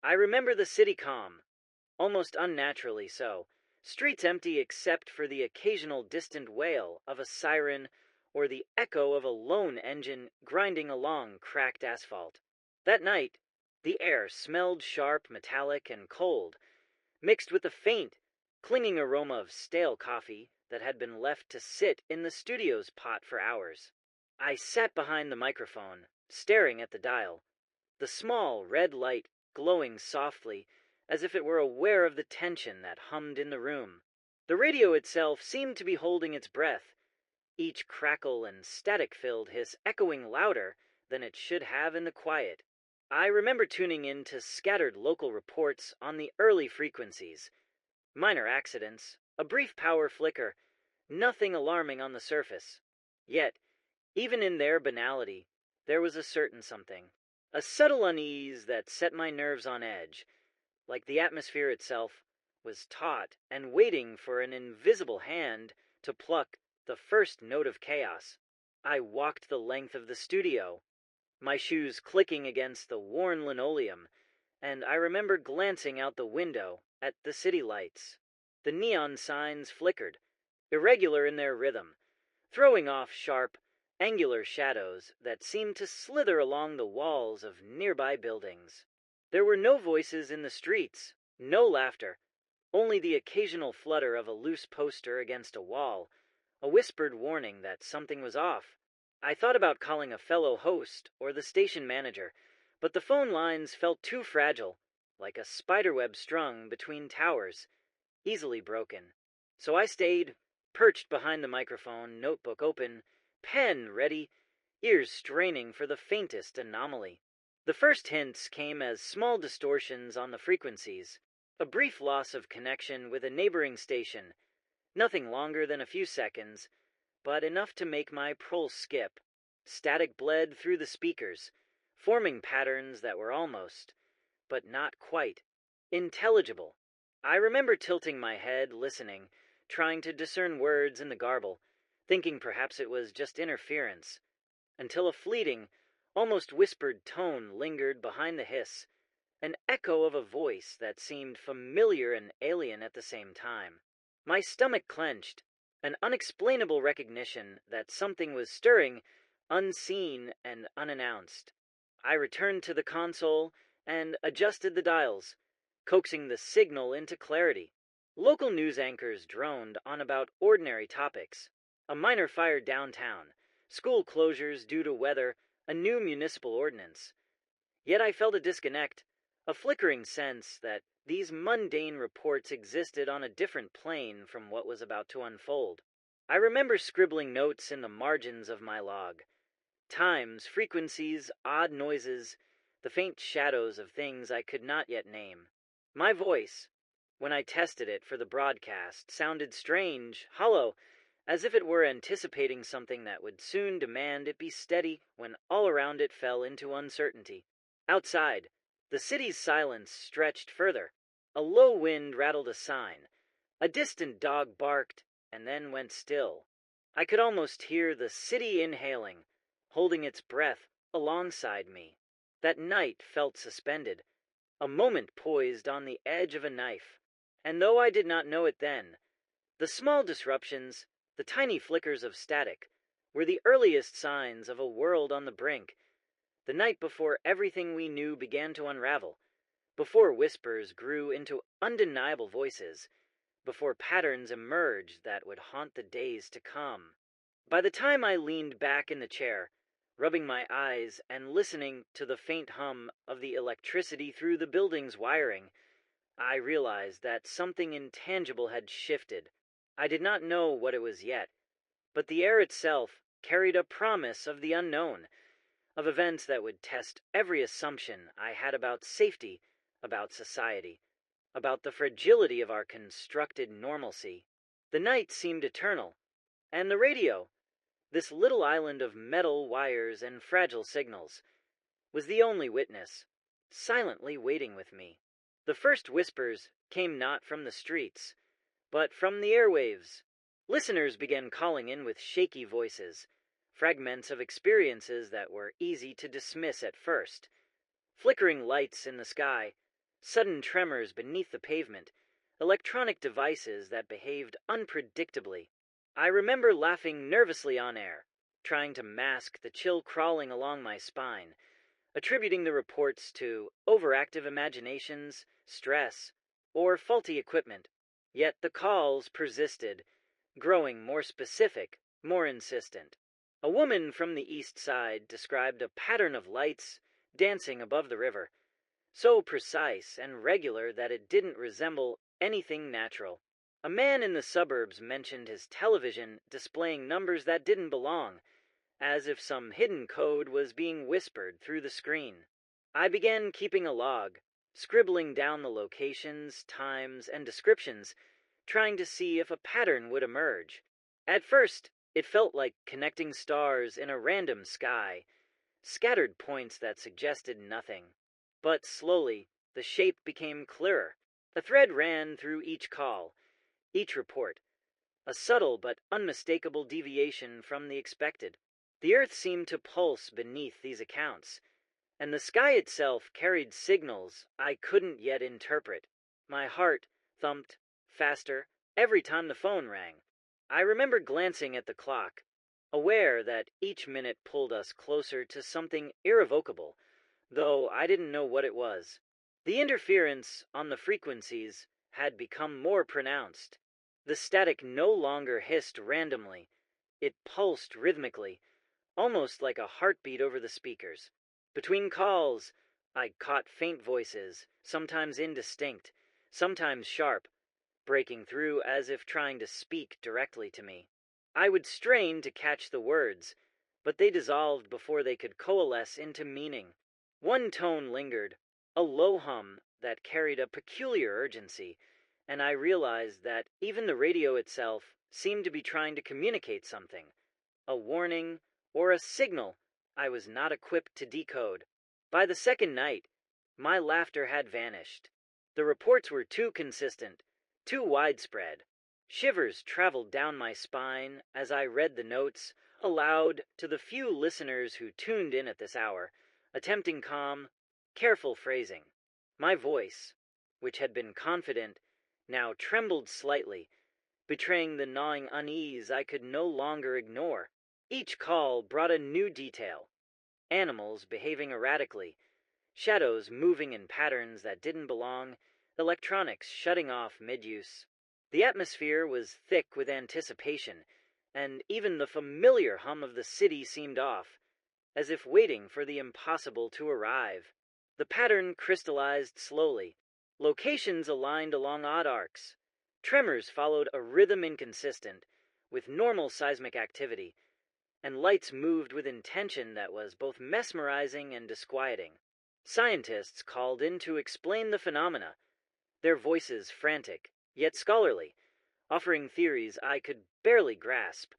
I remember the city calm, almost unnaturally so, streets empty except for the occasional distant wail of a siren or the echo of a lone engine grinding along cracked asphalt. That night, the air smelled sharp, metallic, and cold, mixed with the faint, clinging aroma of stale coffee that had been left to sit in the studio's pot for hours. I sat behind the microphone, staring at the dial, the small red light glowing softly as if it were aware of the tension that hummed in the room. The radio itself seemed to be holding its breath, each crackle and static-filled hiss echoing louder than it should have in the quiet. I remember tuning in to scattered local reports on the early frequencies. Minor accidents, a brief power flicker, nothing alarming on the surface. Yet, even in their banality, there was a certain something, a subtle unease that set my nerves on edge, like the atmosphere itself was taut and waiting for an invisible hand to pluck the first note of chaos. I walked the length of the studio, my shoes clicking against the worn linoleum, and I remember glancing out the window at the city lights. The neon signs flickered, irregular in their rhythm, throwing off sharp, angular shadows that seemed to slither along the walls of nearby buildings. There were no voices in the streets, no laughter, only the occasional flutter of a loose poster against a wall, a whispered warning that something was off. I thought about calling a fellow host or the station manager, but the phone lines felt too fragile, like a spiderweb strung between towers, easily broken. So I stayed, perched behind the microphone, notebook open, pen ready, ears straining for the faintest anomaly. The first hints came as small distortions on the frequencies, a brief loss of connection with a neighboring station, nothing longer than a few seconds, but enough to make my pulse skip. Static bled through the speakers, forming patterns that were almost, but not quite, intelligible. I remember tilting my head, listening, trying to discern words in the garble, thinking perhaps it was just interference, until a fleeting, almost whispered tone lingered behind the hiss, an echo of a voice that seemed familiar and alien at the same time. My stomach clenched, an unexplainable recognition that something was stirring, unseen and unannounced. I returned to the console and adjusted the dials, coaxing the signal into clarity. Local news anchors droned on about ordinary topics. A minor fire downtown, school closures due to weather, a new municipal ordinance. Yet I felt a disconnect, a flickering sense that these mundane reports existed on a different plane from what was about to unfold. I remember scribbling notes in the margins of my log. Times, frequencies, odd noises, the faint shadows of things I could not yet name. My voice, when I tested it for the broadcast, sounded strange, hollow, as if it were anticipating something that would soon demand it be steady when all around it fell into uncertainty. Outside, the city's silence stretched further. A low wind rattled a sign. A distant dog barked and then went still. I could almost hear the city inhaling, holding its breath alongside me. That night felt suspended, a moment poised on the edge of a knife. And though I did not know it then, the small disruptions, the tiny flickers of static, were the earliest signs of a world on the brink. The night before everything we knew began to unravel, before whispers grew into undeniable voices, before patterns emerged that would haunt the days to come. By the time I leaned back in the chair, rubbing my eyes and listening to the faint hum of the electricity through the building's wiring, I realized that something intangible had shifted. I did not know what it was yet, but the air itself carried a promise of the unknown, of events that would test every assumption I had about safety, about society, about the fragility of our constructed normalcy. The night seemed eternal, and the radio, this little island of metal wires and fragile signals, was the only witness, silently waiting with me. The first whispers came not from the streets, but from the airwaves. Listeners began calling in with shaky voices, fragments of experiences that were easy to dismiss at first. Flickering lights in the sky, sudden tremors beneath the pavement, electronic devices that behaved unpredictably. I remember laughing nervously on air, trying to mask the chill crawling along my spine, attributing the reports to overactive imaginations, stress, or faulty equipment. Yet the calls persisted, growing more specific, more insistent. A woman from the east side described a pattern of lights dancing above the river, so precise and regular that it didn't resemble anything natural. A man in the suburbs mentioned his television displaying numbers that didn't belong, as if some hidden code was being whispered through the screen. I began keeping a log, scribbling down the locations, times, and descriptions, trying to see if a pattern would emerge. At first, it felt like connecting stars in a random sky, scattered points that suggested nothing. But slowly, the shape became clearer. A thread ran through each call, each report, a subtle but unmistakable deviation from the expected. The earth seemed to pulse beneath these accounts, and the sky itself carried signals I couldn't yet interpret. My heart thumped faster every time the phone rang. I remember glancing at the clock, aware that each minute pulled us closer to something irrevocable, though I didn't know what it was. The interference on the frequencies had become more pronounced. The static no longer hissed randomly. It pulsed rhythmically, almost like a heartbeat over the speakers. Between calls, I caught faint voices, sometimes indistinct, sometimes sharp, breaking through as if trying to speak directly to me. I would strain to catch the words, but they dissolved before they could coalesce into meaning. One tone lingered, a low hum that carried a peculiar urgency, and I realized that even the radio itself seemed to be trying to communicate something, a warning or a signal I was not equipped to decode. By the second night, my laughter had vanished. The reports were too consistent, too widespread. Shivers traveled down my spine as I read the notes aloud to the few listeners who tuned in at this hour, attempting calm, careful phrasing. My voice, which had been confident, now trembled slightly, betraying the gnawing unease I could no longer ignore. Each call brought a new detail: animals behaving erratically, shadows moving in patterns that didn't belong, electronics shutting off mid-use. The atmosphere was thick with anticipation, and even the familiar hum of the city seemed off, as if waiting for the impossible to arrive. The pattern crystallized slowly. Locations aligned along odd arcs. Tremors followed a rhythm inconsistent with normal seismic activity, and lights moved with intention that was both mesmerizing and disquieting. Scientists called in to explain the phenomena, their voices frantic, yet scholarly, offering theories I could barely grasp.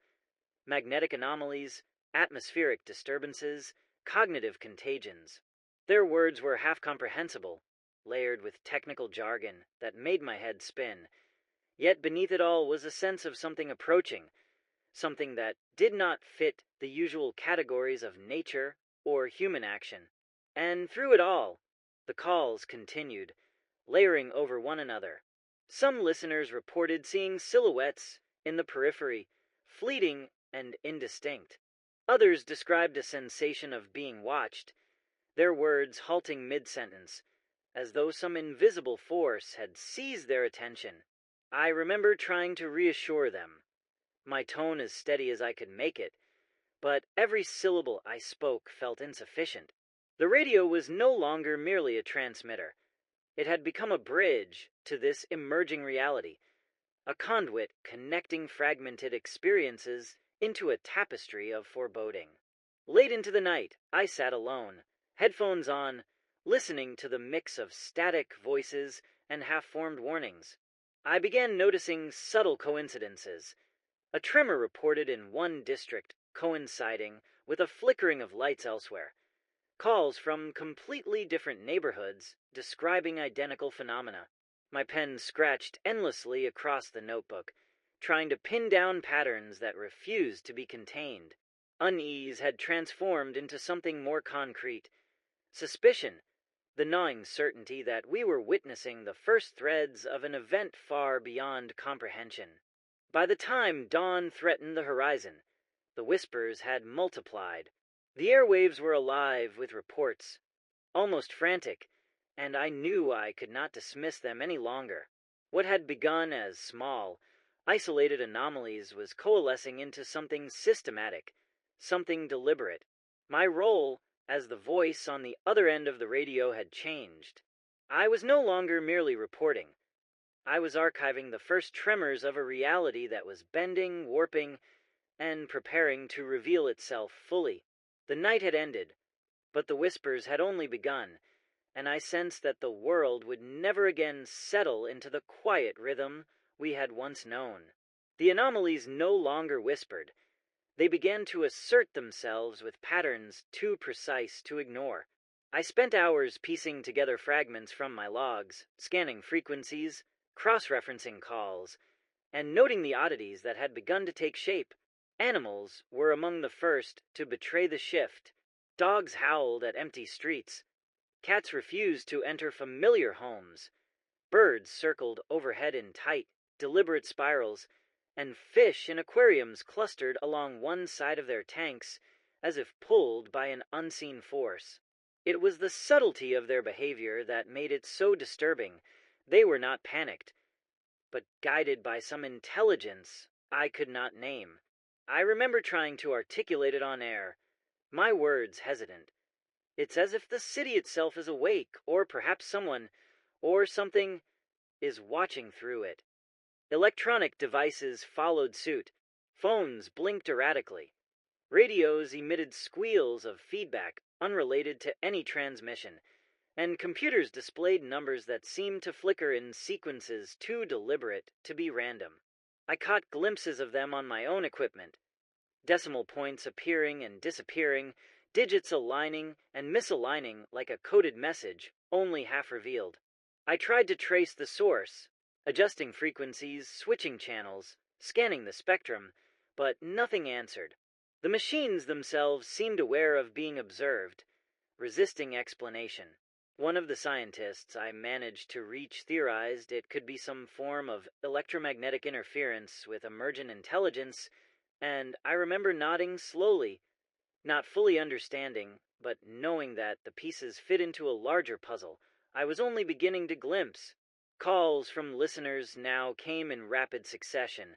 Magnetic anomalies, atmospheric disturbances, cognitive contagions. Their words were half comprehensible, layered with technical jargon that made my head spin. Yet beneath it all was a sense of something approaching, something that did not fit the usual categories of nature or human action. And through it all, the calls continued, layering over one another. Some listeners reported seeing silhouettes in the periphery, fleeting and indistinct. Others described a sensation of being watched, their words halting mid-sentence, as though some invisible force had seized their attention. I remember trying to reassure them, my tone as steady as I could make it, but every syllable I spoke felt insufficient. The radio was no longer merely a transmitter. It had become a bridge to this emerging reality, a conduit connecting fragmented experiences into a tapestry of foreboding. Late into the night, I sat alone, headphones on, listening to the mix of static voices and half-formed warnings. I began noticing subtle coincidences. A tremor reported in one district coinciding with a flickering of lights elsewhere. Calls from completely different neighborhoods describing identical phenomena. My pen scratched endlessly across the notebook, trying to pin down patterns that refused to be contained. Unease had transformed into something more concrete. Suspicion, the gnawing certainty that we were witnessing the first threads of an event far beyond comprehension. By the time dawn threatened the horizon, the whispers had multiplied. The airwaves were alive with reports, almost frantic, and I knew I could not dismiss them any longer. What had begun as small, isolated anomalies was coalescing into something systematic, something deliberate. My role as the voice on the other end of the radio had changed. I was no longer merely reporting. I was archiving the first tremors of a reality that was bending, warping, and preparing to reveal itself fully. The night had ended, but the whispers had only begun, and I sensed that the world would never again settle into the quiet rhythm we had once known. The anomalies no longer whispered. They began to assert themselves with patterns too precise to ignore. I spent hours piecing together fragments from my logs, scanning frequencies, cross-referencing calls, and noting the oddities that had begun to take shape. Animals were among the first to betray the shift. Dogs howled at empty streets. Cats refused to enter familiar homes. Birds circled overhead in tight, deliberate spirals, and fish in aquariums clustered along one side of their tanks as if pulled by an unseen force. It was the subtlety of their behavior that made it so disturbing. They were not panicked, but guided by some intelligence I could not name. I remember trying to articulate it on air, my words hesitant. It's as if the city itself is awake, or perhaps someone, or something, is watching through it. Electronic devices followed suit. Phones blinked erratically. Radios emitted squeals of feedback unrelated to any transmission, and computers displayed numbers that seemed to flicker in sequences too deliberate to be random. I caught glimpses of them on my own equipment, decimal points appearing and disappearing, digits aligning and misaligning like a coded message, only half revealed. I tried to trace the source, adjusting frequencies, switching channels, scanning the spectrum, but nothing answered. The machines themselves seemed aware of being observed, resisting explanation. One of the scientists I managed to reach theorized it could be some form of electromagnetic interference with emergent intelligence, and I remember nodding slowly, not fully understanding, but knowing that the pieces fit into a larger puzzle I was only beginning to glimpse. Calls from listeners now came in rapid succession,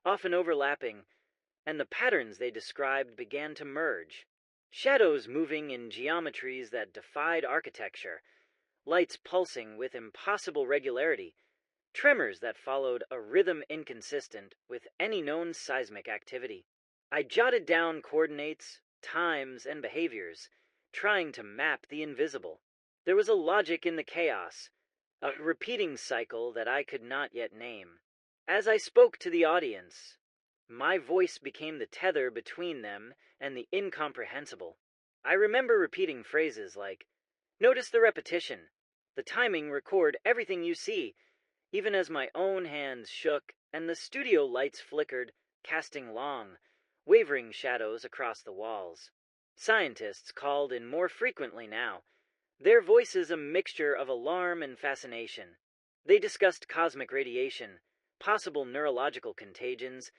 often overlapping, and the patterns they described began to merge. Shadows moving in geometries that defied architecture, lights pulsing with impossible regularity, tremors that followed a rhythm inconsistent with any known seismic activity. I jotted down coordinates, times, and behaviors, trying to map the invisible. There was a logic in the chaos, a repeating cycle that I could not yet name. As I spoke to the audience, my voice became the tether between them and the incomprehensible. I remember repeating phrases like, "Notice the repetition. The timing record everything you see," even as my own hands shook and the studio lights flickered, casting long, wavering shadows across the walls. Scientists called in more frequently now, their voices a mixture of alarm and fascination. They discussed cosmic radiation, possible neurological contagions,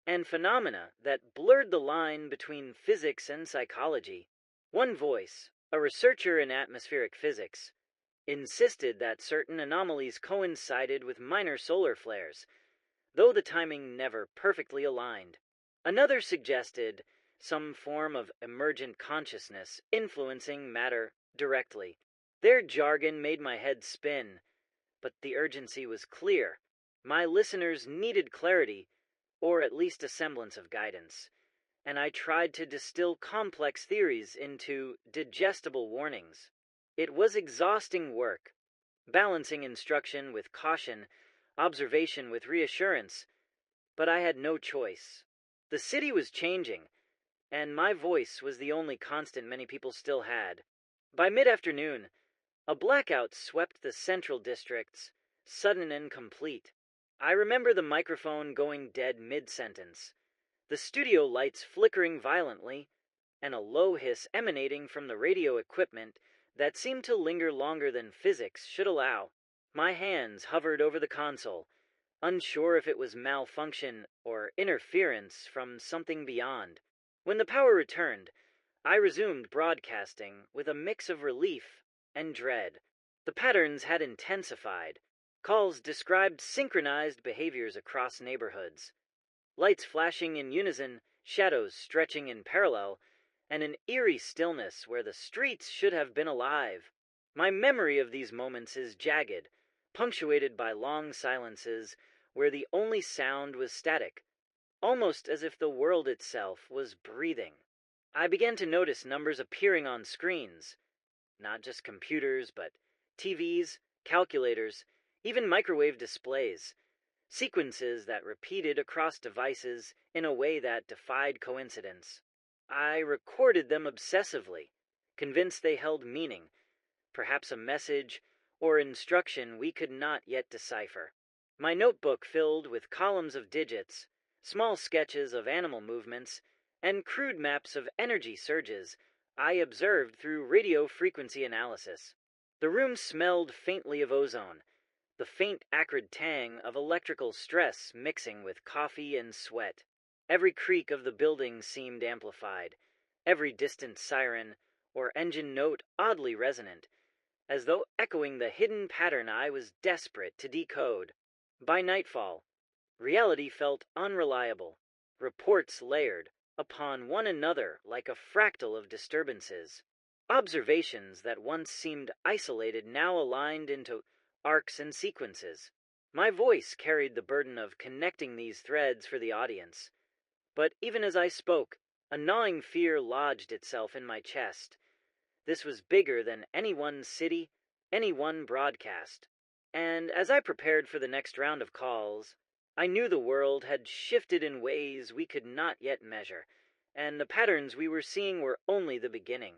and phenomena that blurred the line between physics and psychology. One voice, a researcher in atmospheric physics, insisted that certain anomalies coincided with minor solar flares, though the timing never perfectly aligned. Another suggested some form of emergent consciousness influencing matter directly. Their jargon made my head spin, but the urgency was clear. My listeners needed clarity, or at least a semblance of guidance, and I tried to distill complex theories into digestible warnings. It was exhausting work, balancing instruction with caution, observation with reassurance, but I had no choice. The city was changing, and my voice was the only constant many people still had. By mid-afternoon, a blackout swept the central districts, sudden and complete. I remember the microphone going dead mid-sentence, the studio lights flickering violently, and a low hiss emanating from the radio equipment that seemed to linger longer than physics should allow. My hands hovered over the console, unsure if it was malfunction or interference from something beyond. When the power returned, I resumed broadcasting with a mix of relief and dread. The patterns had intensified. Calls described synchronized behaviors across neighborhoods. Lights flashing in unison, shadows stretching in parallel, and an eerie stillness where the streets should have been alive. My memory of these moments is jagged, punctuated by long silences where the only sound was static, almost as if the world itself was breathing. I began to notice numbers appearing on screens, not just computers, but TVs, calculators, even microwave displays, sequences that repeated across devices in a way that defied coincidence. I recorded them obsessively, convinced they held meaning, perhaps a message or instruction we could not yet decipher. My notebook filled with columns of digits, small sketches of animal movements, and crude maps of energy surges I observed through radio frequency analysis. The room smelled faintly of ozone, the faint acrid tang of electrical stress mixing with coffee and sweat. Every creak of the building seemed amplified, every distant siren or engine note oddly resonant, as though echoing the hidden pattern I was desperate to decode. By nightfall, reality felt unreliable, reports layered upon one another like a fractal of disturbances. Observations that once seemed isolated now aligned into arcs and sequences. My voice carried the burden of connecting these threads for the audience. But even as I spoke, a gnawing fear lodged itself in my chest. This was bigger than any one city, any one broadcast. And as I prepared for the next round of calls, I knew the world had shifted in ways we could not yet measure, and the patterns we were seeing were only the beginning.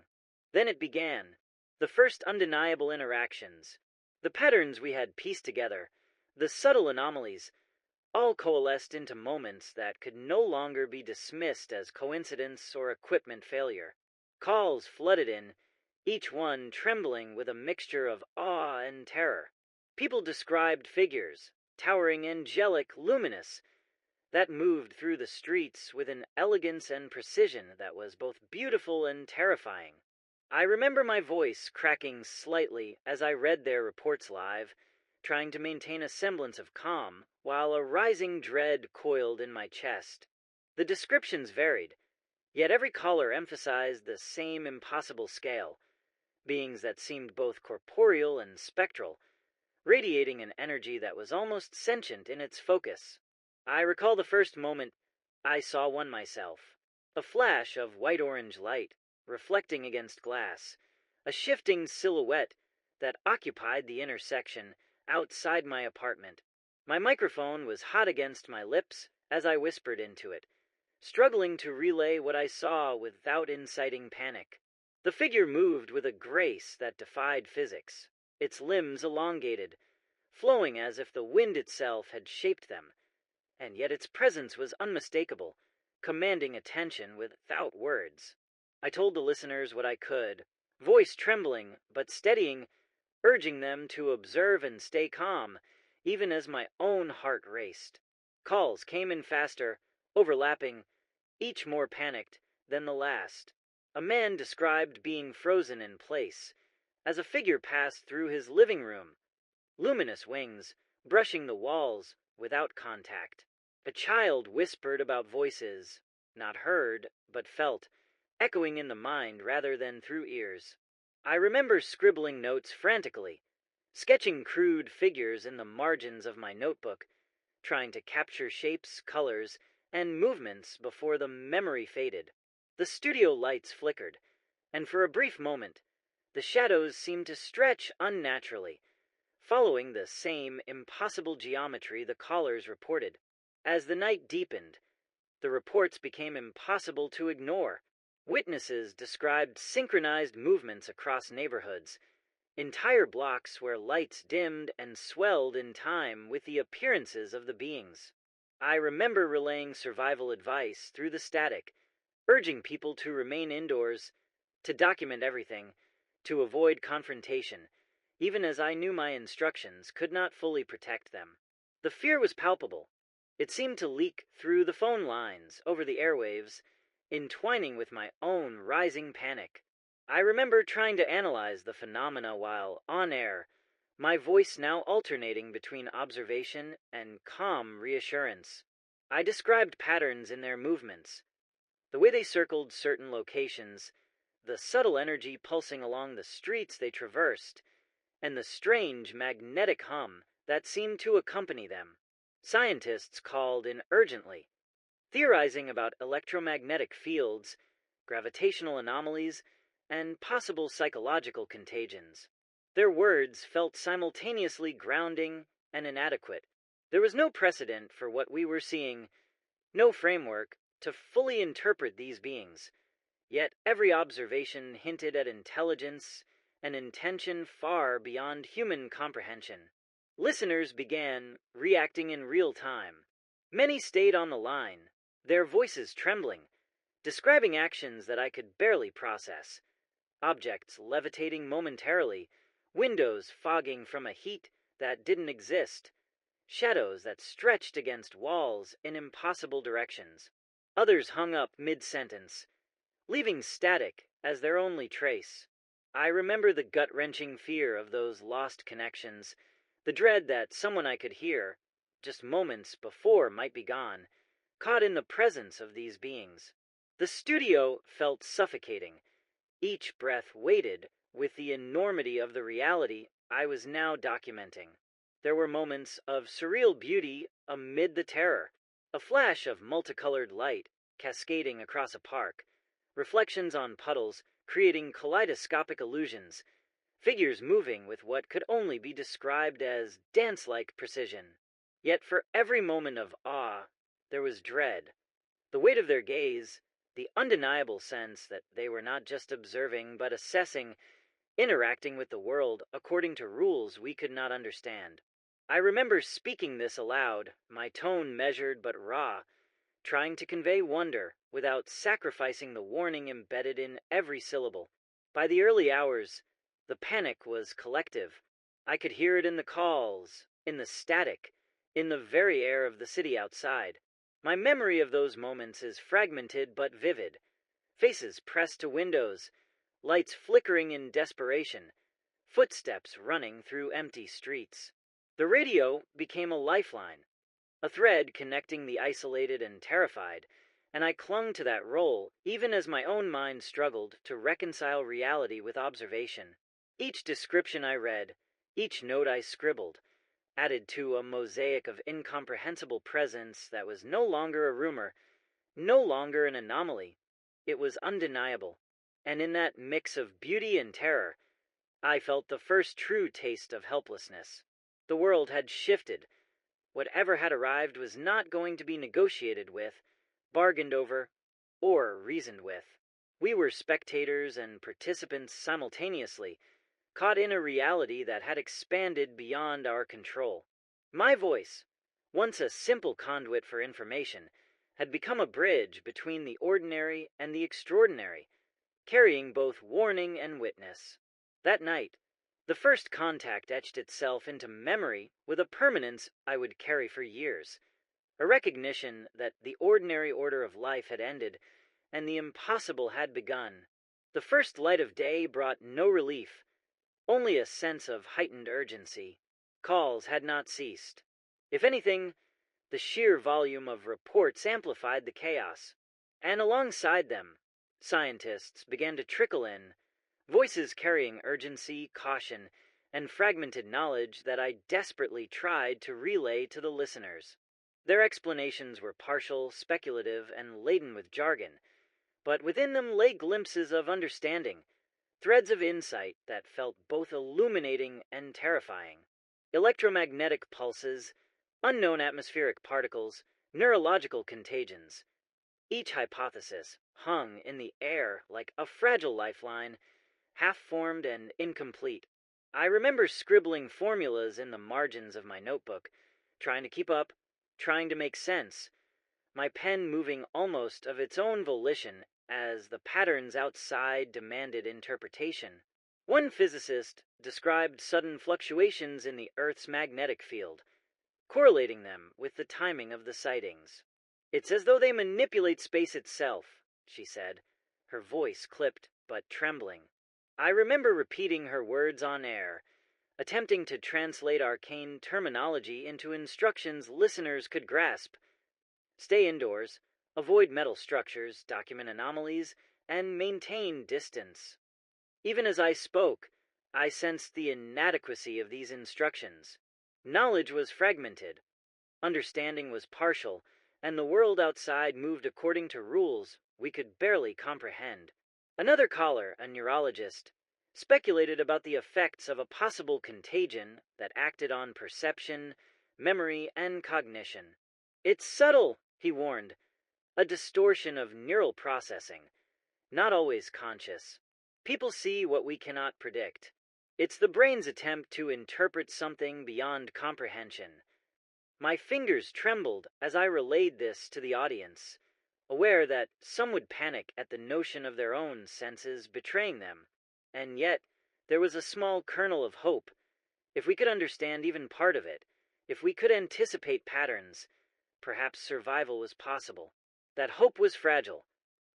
Then it began, the first undeniable interactions. The patterns we had pieced together, the subtle anomalies, all coalesced into moments that could no longer be dismissed as coincidence or equipment failure. Calls flooded in, each one trembling with a mixture of awe and terror. People described figures, towering, angelic, luminous, that moved through the streets with an elegance and precision that was both beautiful and terrifying. I remember my voice cracking slightly as I read their reports live, trying to maintain a semblance of calm, while a rising dread coiled in my chest. The descriptions varied, yet every caller emphasized the same impossible scale, beings that seemed both corporeal and spectral, radiating an energy that was almost sentient in its focus. I recall the first moment I saw one myself, a flash of white-orange light, reflecting against glass, a shifting silhouette that occupied the intersection outside my apartment. My microphone was hot against my lips as I whispered into it, struggling to relay what I saw without inciting panic. The figure moved with a grace that defied physics, its limbs elongated, flowing as if the wind itself had shaped them, and yet its presence was unmistakable, commanding attention without words. I told the listeners what I could, voice trembling but steadying, urging them to observe and stay calm, even as my own heart raced. Calls came in faster, overlapping, each more panicked than the last. A man described being frozen in place as a figure passed through his living room, luminous wings brushing the walls without contact. A child whispered about voices, not heard, but felt, echoing in the mind rather than through ears. I remember scribbling notes frantically, sketching crude figures in the margins of my notebook, trying to capture shapes, colors, and movements before the memory faded. The studio lights flickered, and for a brief moment, the shadows seemed to stretch unnaturally, following the same impossible geometry the callers reported. As the night deepened, the reports became impossible to ignore. Witnesses described synchronized movements across neighborhoods, entire blocks where lights dimmed and swelled in time with the appearances of the beings. I remember relaying survival advice through the static, urging people to remain indoors, to document everything, to avoid confrontation, even as I knew my instructions could not fully protect them. The fear was palpable. It seemed to leak through the phone lines, over the airwaves, entwining with my own rising panic. I remember trying to analyze the phenomena while on air, my voice now alternating between observation and calm reassurance. I described patterns in their movements, the way they circled certain locations, the subtle energy pulsing along the streets they traversed, and the strange magnetic hum that seemed to accompany them. Scientists called in urgently, theorizing about electromagnetic fields, gravitational anomalies, and possible psychological contagions. Their words felt simultaneously grounding and inadequate. There was no precedent for what we were seeing, no framework to fully interpret these beings, yet every observation hinted at intelligence and intention far beyond human comprehension. Listeners began reacting in real time. Many stayed on the line, their voices trembling, describing actions that I could barely process. Objects levitating momentarily, windows fogging from a heat that didn't exist, shadows that stretched against walls in impossible directions. Others hung up mid-sentence, leaving static as their only trace. I remember the gut-wrenching fear of those lost connections, the dread that someone I could hear, just moments before, might be gone, caught in the presence of these beings. The studio felt suffocating. Each breath weighted with the enormity of the reality I was now documenting. There were moments of surreal beauty amid the terror, a flash of multicolored light cascading across a park, reflections on puddles creating kaleidoscopic illusions, figures moving with what could only be described as dance-like precision. Yet for every moment of awe, there was dread. The weight of their gaze, the undeniable sense that they were not just observing but assessing, interacting with the world according to rules we could not understand. I remember speaking this aloud, my tone measured but raw, trying to convey wonder without sacrificing the warning embedded in every syllable. By the early hours, the panic was collective. I could hear it in the calls, in the static, in the very air of the city outside. My memory of those moments is fragmented but vivid. Faces pressed to windows, lights flickering in desperation, footsteps running through empty streets. The radio became a lifeline, a thread connecting the isolated and terrified, and I clung to that role even as my own mind struggled to reconcile reality with observation. Each description I read, each note I scribbled, added to a mosaic of incomprehensible presence that was no longer a rumor, no longer an anomaly. It was undeniable, and in that mix of beauty and terror, I felt the first true taste of helplessness. The world had shifted. Whatever had arrived was not going to be negotiated with, bargained over, or reasoned with. We were spectators and participants simultaneously, caught in a reality that had expanded beyond our control. My voice, once a simple conduit for information, had become a bridge between the ordinary and the extraordinary, carrying both warning and witness. That night, the first contact etched itself into memory with a permanence I would carry for years, a recognition that the ordinary order of life had ended and the impossible had begun. The first light of day brought no relief, only a sense of heightened urgency. Calls had not ceased. If anything, the sheer volume of reports amplified the chaos. And alongside them, scientists began to trickle in, voices carrying urgency, caution, and fragmented knowledge that I desperately tried to relay to the listeners. Their explanations were partial, speculative, and laden with jargon, but within them lay glimpses of understanding, threads of insight that felt both illuminating and terrifying. Electromagnetic pulses, unknown atmospheric particles, neurological contagions. Each hypothesis hung in the air like a fragile lifeline, half-formed and incomplete. I remember scribbling formulas in the margins of my notebook, trying to keep up, trying to make sense, my pen moving almost of its own volition as the patterns outside demanded interpretation. One physicist described sudden fluctuations in the Earth's magnetic field, correlating them with the timing of the sightings. "It's as though they manipulate space itself," she said, her voice clipped but trembling. I remember repeating her words on air, attempting to translate arcane terminology into instructions listeners could grasp. Stay indoors, avoid metal structures, document anomalies, and maintain distance. Even as I spoke, I sensed the inadequacy of these instructions. Knowledge was fragmented, understanding was partial, and the world outside moved according to rules we could barely comprehend. Another caller, a neurologist, speculated about the effects of a possible contagion that acted on perception, memory, and cognition. "It's subtle," he warned, "a distortion of neural processing, not always conscious. People see what we cannot predict. It's the brain's attempt to interpret something beyond comprehension." My fingers trembled as I relayed this to the audience, aware that some would panic at the notion of their own senses betraying them. And yet, there was a small kernel of hope. If we could understand even part of it, if we could anticipate patterns, perhaps survival was possible. That hope was fragile,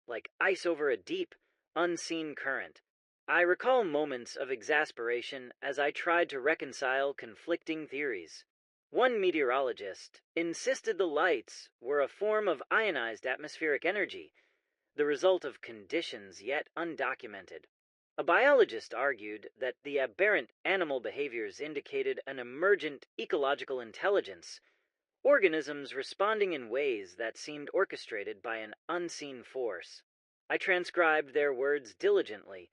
like ice over a deep, unseen current. I recall moments of exasperation as I tried to reconcile conflicting theories. One meteorologist insisted the lights were a form of ionized atmospheric energy, the result of conditions yet undocumented. A biologist argued that the aberrant animal behaviors indicated an emergent ecological intelligence, organisms responding in ways that seemed orchestrated by an unseen force. I transcribed their words diligently,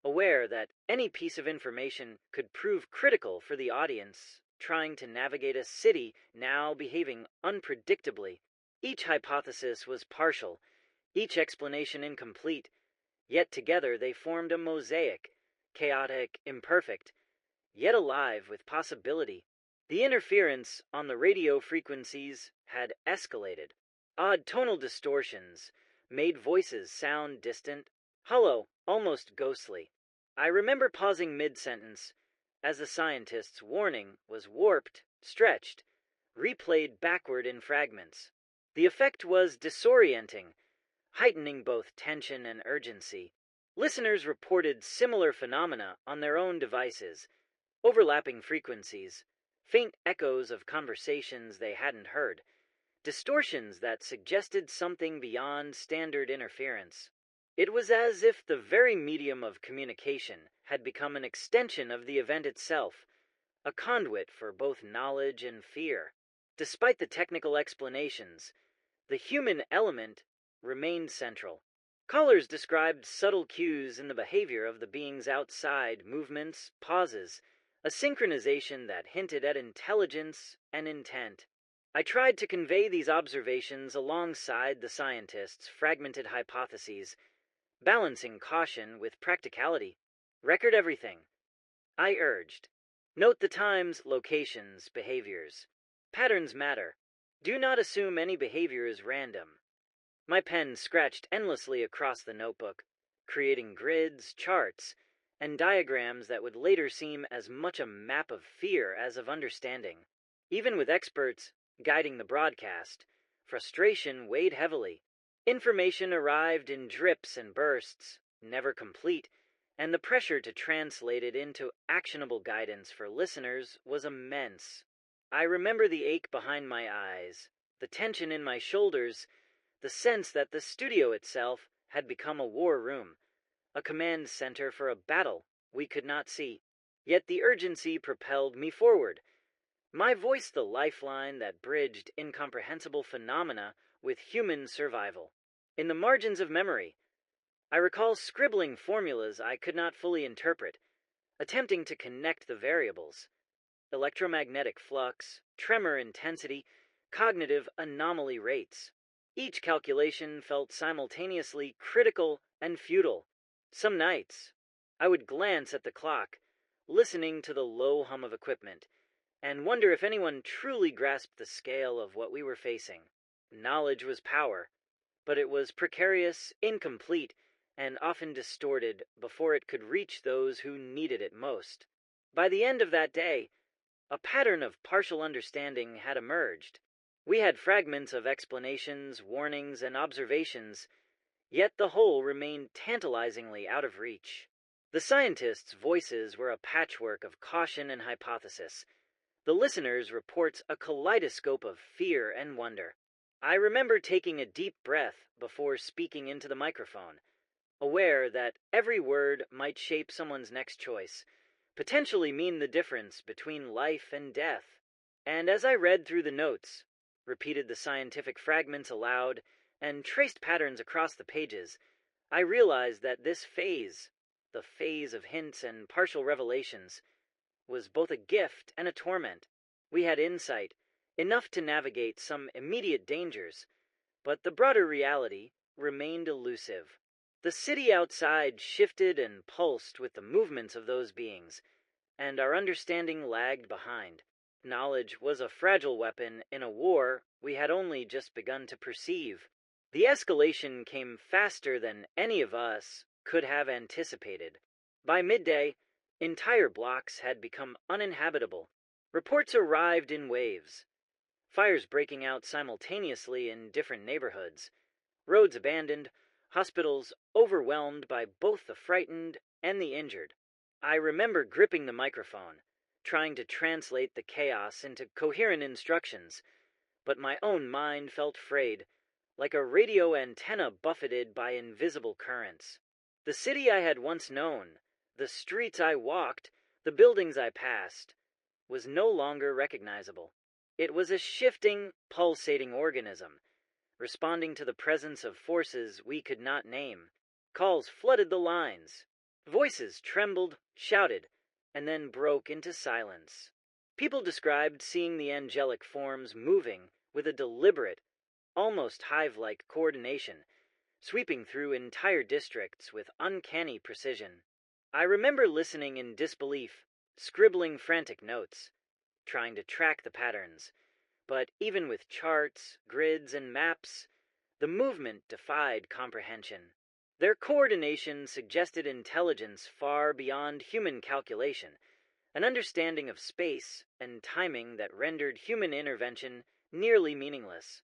aware that any piece of information could prove critical for the audience trying to navigate a city now behaving unpredictably. Each hypothesis was partial, each explanation incomplete, yet together they formed a mosaic, chaotic, imperfect, yet alive with possibility. The interference on the radio frequencies had escalated. Odd tonal distortions made voices sound distant, hollow, almost ghostly. I remember pausing mid-sentence as the scientist's warning was warped, stretched, replayed backward in fragments. The effect was disorienting, heightening both tension and urgency. Listeners reported similar phenomena on their own devices, overlapping frequencies, faint echoes of conversations they hadn't heard, distortions that suggested something beyond standard interference. It was as if the very medium of communication had become an extension of the event itself, a conduit for both knowledge and fear. Despite the technical explanations, the human element remained central. Callers described subtle cues in the behavior of the beings outside, movements, pauses, a synchronization that hinted at intelligence and intent. I tried to convey these observations alongside the scientists' fragmented hypotheses, balancing caution with practicality. "Record everything," I urged. "Note the times, locations, behaviors. Patterns matter. Do not assume any behavior is random." My pen scratched endlessly across the notebook, creating grids, charts, and diagrams that would later seem as much a map of fear as of understanding. Even with experts guiding the broadcast, frustration weighed heavily. Information arrived in drips and bursts, never complete, and the pressure to translate it into actionable guidance for listeners was immense. I remember the ache behind my eyes, the tension in my shoulders, the sense that the studio itself had become a war room, a command center for a battle we could not see. Yet the urgency propelled me forward, my voice the lifeline that bridged incomprehensible phenomena with human survival. In the margins of memory, I recall scribbling formulas I could not fully interpret, attempting to connect the variables: electromagnetic flux, tremor intensity, cognitive anomaly rates. Each calculation felt simultaneously critical and futile. Some nights, I would glance at the clock, listening to the low hum of equipment, and wonder if anyone truly grasped the scale of what we were facing. Knowledge was power, but it was precarious, incomplete, and often distorted before it could reach those who needed it most. By the end of that day, a pattern of partial understanding had emerged. We had fragments of explanations, warnings, and observations, yet the whole remained tantalizingly out of reach. The scientists' voices were a patchwork of caution and hypothesis. The listeners' reports a kaleidoscope of fear and wonder. I remember taking a deep breath before speaking into the microphone, aware that every word might shape someone's next choice, potentially mean the difference between life and death. And as I read through the notes, repeated the scientific fragments aloud, and traced patterns across the pages, I realized that this phase, the phase of hints and partial revelations, was both a gift and a torment. We had insight, enough to navigate some immediate dangers, but the broader reality remained elusive. The city outside shifted and pulsed with the movements of those beings, and our understanding lagged behind. Knowledge was a fragile weapon in a war we had only just begun to perceive. The escalation came faster than any of us could have anticipated. By midday, entire blocks had become uninhabitable. Reports arrived in waves. Fires breaking out simultaneously in different neighborhoods. Roads abandoned, hospitals overwhelmed by both the frightened and the injured. I remember gripping the microphone, trying to translate the chaos into coherent instructions, but my own mind felt frayed, like a radio antenna buffeted by invisible currents. The city I had once known, the streets I walked, the buildings I passed, was no longer recognizable. It was a shifting, pulsating organism, responding to the presence of forces we could not name. Calls flooded the lines. Voices trembled, shouted, and then broke into silence. People described seeing the angelic forms moving with a deliberate, almost hive-like coordination, sweeping through entire districts with uncanny precision. I remember listening in disbelief, scribbling frantic notes, trying to track the patterns, but even with charts, grids, and maps, the movement defied comprehension. Their coordination suggested intelligence far beyond human calculation, an understanding of space and timing that rendered human intervention nearly meaningless.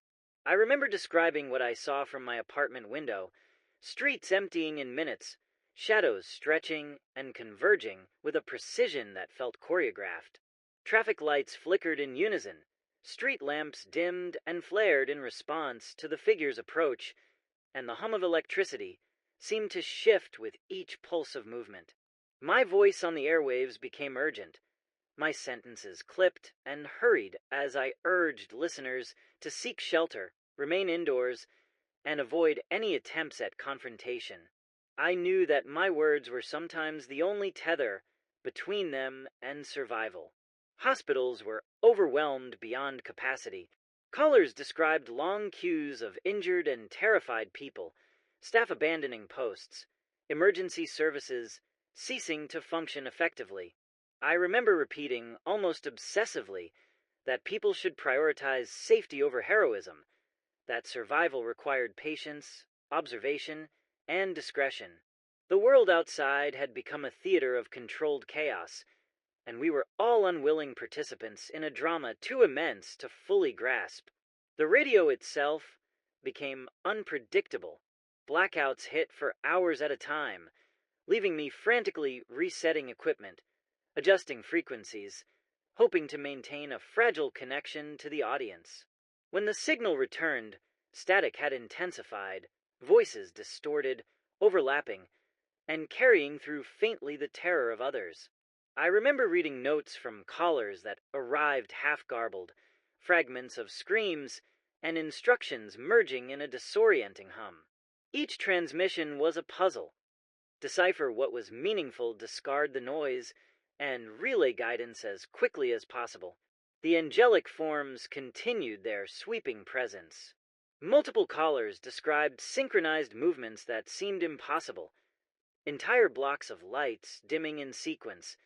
I remember describing what I saw from my apartment window, streets emptying in minutes, shadows stretching and converging with a precision that felt choreographed. Traffic lights flickered in unison, street lamps dimmed and flared in response to the figure's approach, and the hum of electricity seemed to shift with each pulse of movement. My voice on the airwaves became urgent, my sentences clipped and hurried as I urged listeners to seek shelter, remain indoors, and avoid any attempts at confrontation. I knew that my words were sometimes the only tether between them and survival. Hospitals were overwhelmed beyond capacity. Callers described long queues of injured and terrified people, staff abandoning posts, emergency services ceasing to function effectively. I remember repeating, almost obsessively, that people should prioritize safety over heroism, that survival required patience, observation, and discretion. The world outside had become a theater of controlled chaos, and we were all unwilling participants in a drama too immense to fully grasp. The radio itself became unpredictable. Blackouts hit for hours at a time, leaving me frantically resetting equipment, adjusting frequencies, hoping to maintain a fragile connection to the audience. When the signal returned, static had intensified, voices distorted, overlapping, and carrying through faintly the terror of others. I remember reading notes from callers that arrived half-garbled, fragments of screams, and instructions merging in a disorienting hum. Each transmission was a puzzle. Decipher what was meaningful, discard the noise, and relay guidance as quickly as possible. The angelic forms continued their sweeping presence. Multiple callers described synchronized movements that seemed impossible. Entire blocks of lights dimming in sequence,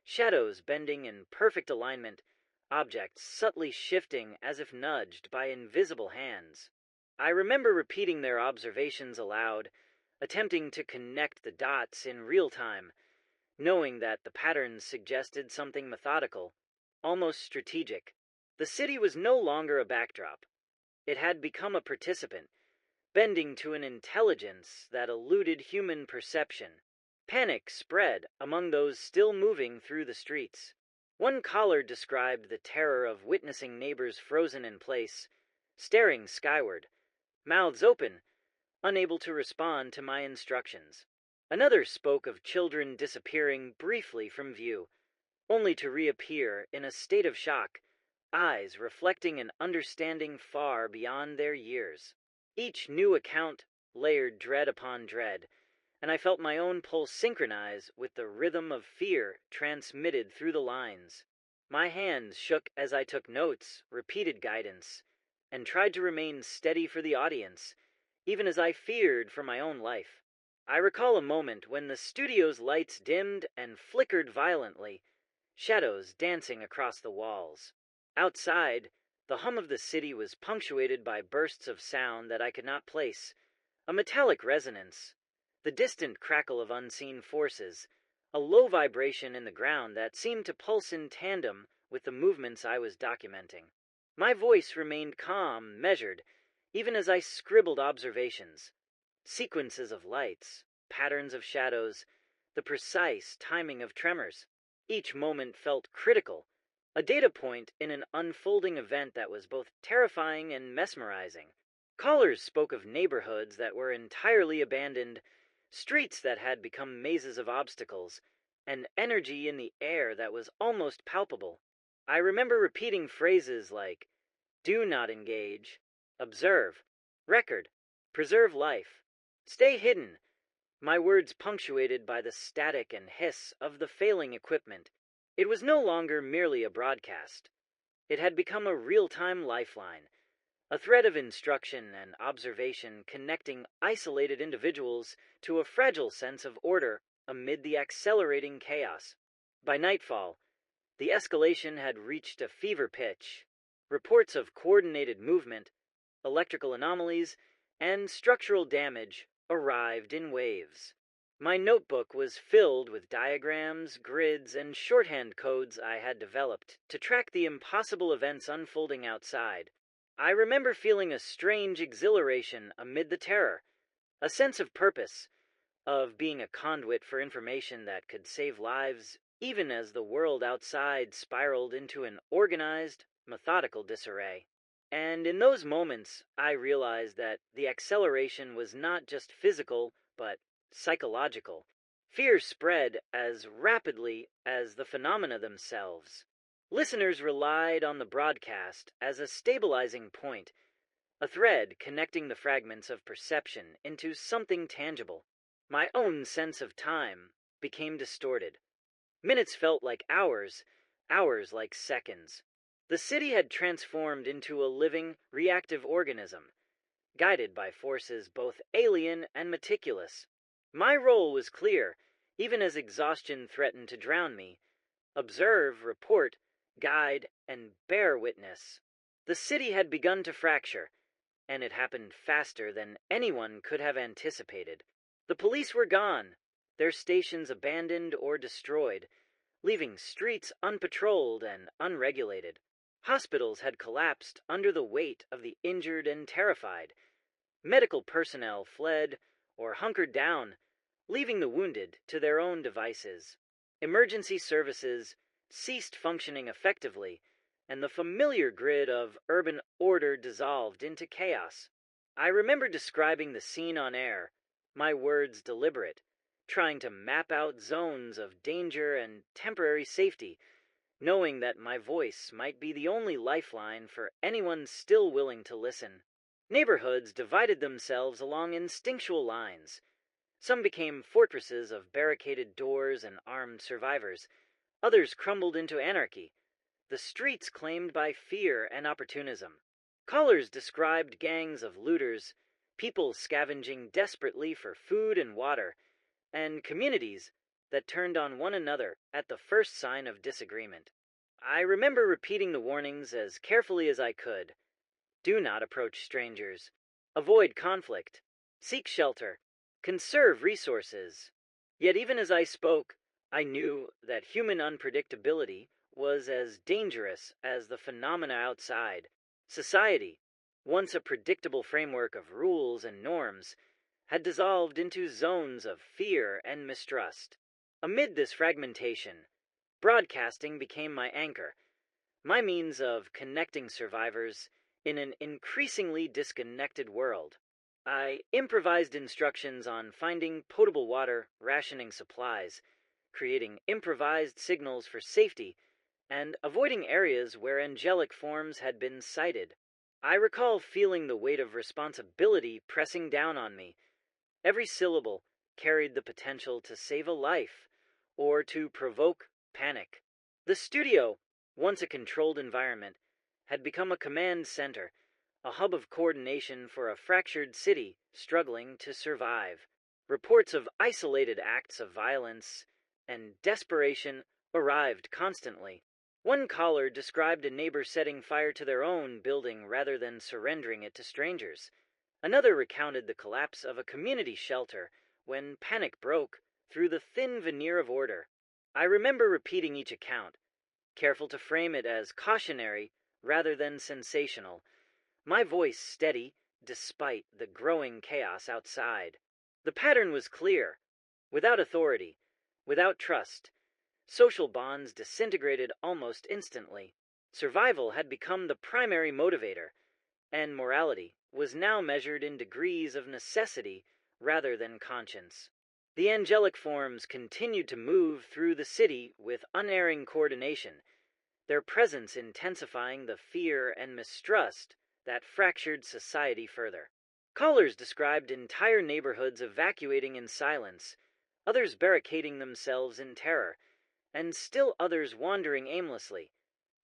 shadows bending in perfect alignment, objects subtly shifting as if nudged by invisible hands. I remember repeating their observations aloud, attempting to connect the dots in real time, knowing that the patterns suggested something methodical, almost strategic. The city was no longer a backdrop. It had become a participant, bending to an intelligence that eluded human perception. Panic spread among those still moving through the streets. One caller described the terror of witnessing neighbors frozen in place, staring skyward, mouths open, unable to respond to my instructions. Another spoke of children disappearing briefly from view, only to reappear in a state of shock, eyes reflecting an understanding far beyond their years. Each new account layered dread upon dread, and I felt my own pulse synchronize with the rhythm of fear transmitted through the lines. My hands shook as I took notes, repeated guidance, and tried to remain steady for the audience, even as I feared for my own life. I recall a moment when the studio's lights dimmed and flickered violently, shadows dancing across the walls. Outside, the hum of the city was punctuated by bursts of sound that I could not place, a metallic resonance, the distant crackle of unseen forces, a low vibration in the ground that seemed to pulse in tandem with the movements I was documenting. My voice remained calm, measured, even as I scribbled observations, sequences of lights, patterns of shadows, the precise timing of tremors. Each moment felt critical, a data point in an unfolding event that was both terrifying and mesmerizing. Callers spoke of neighborhoods that were entirely abandoned, streets that had become mazes of obstacles, and energy in the air that was almost palpable. I remember repeating phrases like, "Do not engage," "Observe," "Record," "Preserve life," "Stay hidden," my words punctuated by the static and hiss of the failing equipment. It was no longer merely a broadcast. It had become a real-time lifeline, a thread of instruction and observation connecting isolated individuals to a fragile sense of order amid the accelerating chaos. By nightfall, the escalation had reached a fever pitch. Reports of coordinated movement, electrical anomalies, and structural damage arrived in waves. My notebook was filled with diagrams, grids, and shorthand codes I had developed to track the impossible events unfolding outside. I remember feeling a strange exhilaration amid the terror, a sense of purpose, of being a conduit for information that could save lives, even as the world outside spiraled into an organized, methodical disarray. And in those moments, I realized that the acceleration was not just physical, but psychological. Fear spread as rapidly as the phenomena themselves. Listeners relied on the broadcast as a stabilizing point, a thread connecting the fragments of perception into something tangible. My own sense of time became distorted. Minutes felt like hours, hours like seconds. The city had transformed into a living, reactive organism, guided by forces both alien and meticulous. My role was clear, even as exhaustion threatened to drown me. Observe, report, guide, and bear witness. The city had begun to fracture, and it happened faster than anyone could have anticipated. The police were gone, their stations abandoned or destroyed, leaving streets unpatrolled and unregulated. Hospitals had collapsed under the weight of the injured and terrified. Medical personnel fled or hunkered down, leaving the wounded to their own devices. Emergency services ceased functioning effectively, and the familiar grid of urban order dissolved into chaos. I remember describing the scene on air, my words deliberate, trying to map out zones of danger and temporary safety, knowing that my voice might be the only lifeline for anyone still willing to listen. Neighborhoods divided themselves along instinctual lines. Some became fortresses of barricaded doors and armed survivors. Others crumbled into anarchy, the streets claimed by fear and opportunism. Callers described gangs of looters, people scavenging desperately for food and water, and communities that turned on one another at the first sign of disagreement. I remember repeating the warnings as carefully as I could. Do not approach strangers. Avoid conflict. Seek shelter. conserve resources. Yet even as I spoke, I knew that human unpredictability was as dangerous as the phenomena outside. Society, once a predictable framework of rules and norms, had dissolved into zones of fear and mistrust. Amid this fragmentation, broadcasting became my anchor, my means of connecting survivors in an increasingly disconnected world. I improvised instructions on finding potable water, rationing supplies, creating improvised signals for safety, and avoiding areas where angelic forms had been sighted. I recall feeling the weight of responsibility pressing down on me. Every syllable carried the potential to save a life or to provoke panic. The studio, once a controlled environment, had become a command center, a hub of coordination for a fractured city struggling to survive. Reports of isolated acts of violence and desperation arrived constantly. One caller described a neighbor setting fire to their own building rather than surrendering it to strangers. Another recounted the collapse of a community shelter when panic broke through the thin veneer of order. I remember repeating each account, careful to frame it as cautionary rather than sensational, my voice steady despite the growing chaos outside. The pattern was clear. Without authority, without trust, social bonds disintegrated almost instantly. Survival had become the primary motivator, and morality was now measured in degrees of necessity rather than conscience. The angelic forms continued to move through the city with unerring coordination, their presence intensifying the fear and mistrust that fractured society further. Callers described entire neighborhoods evacuating in silence, others barricading themselves in terror, and still others wandering aimlessly,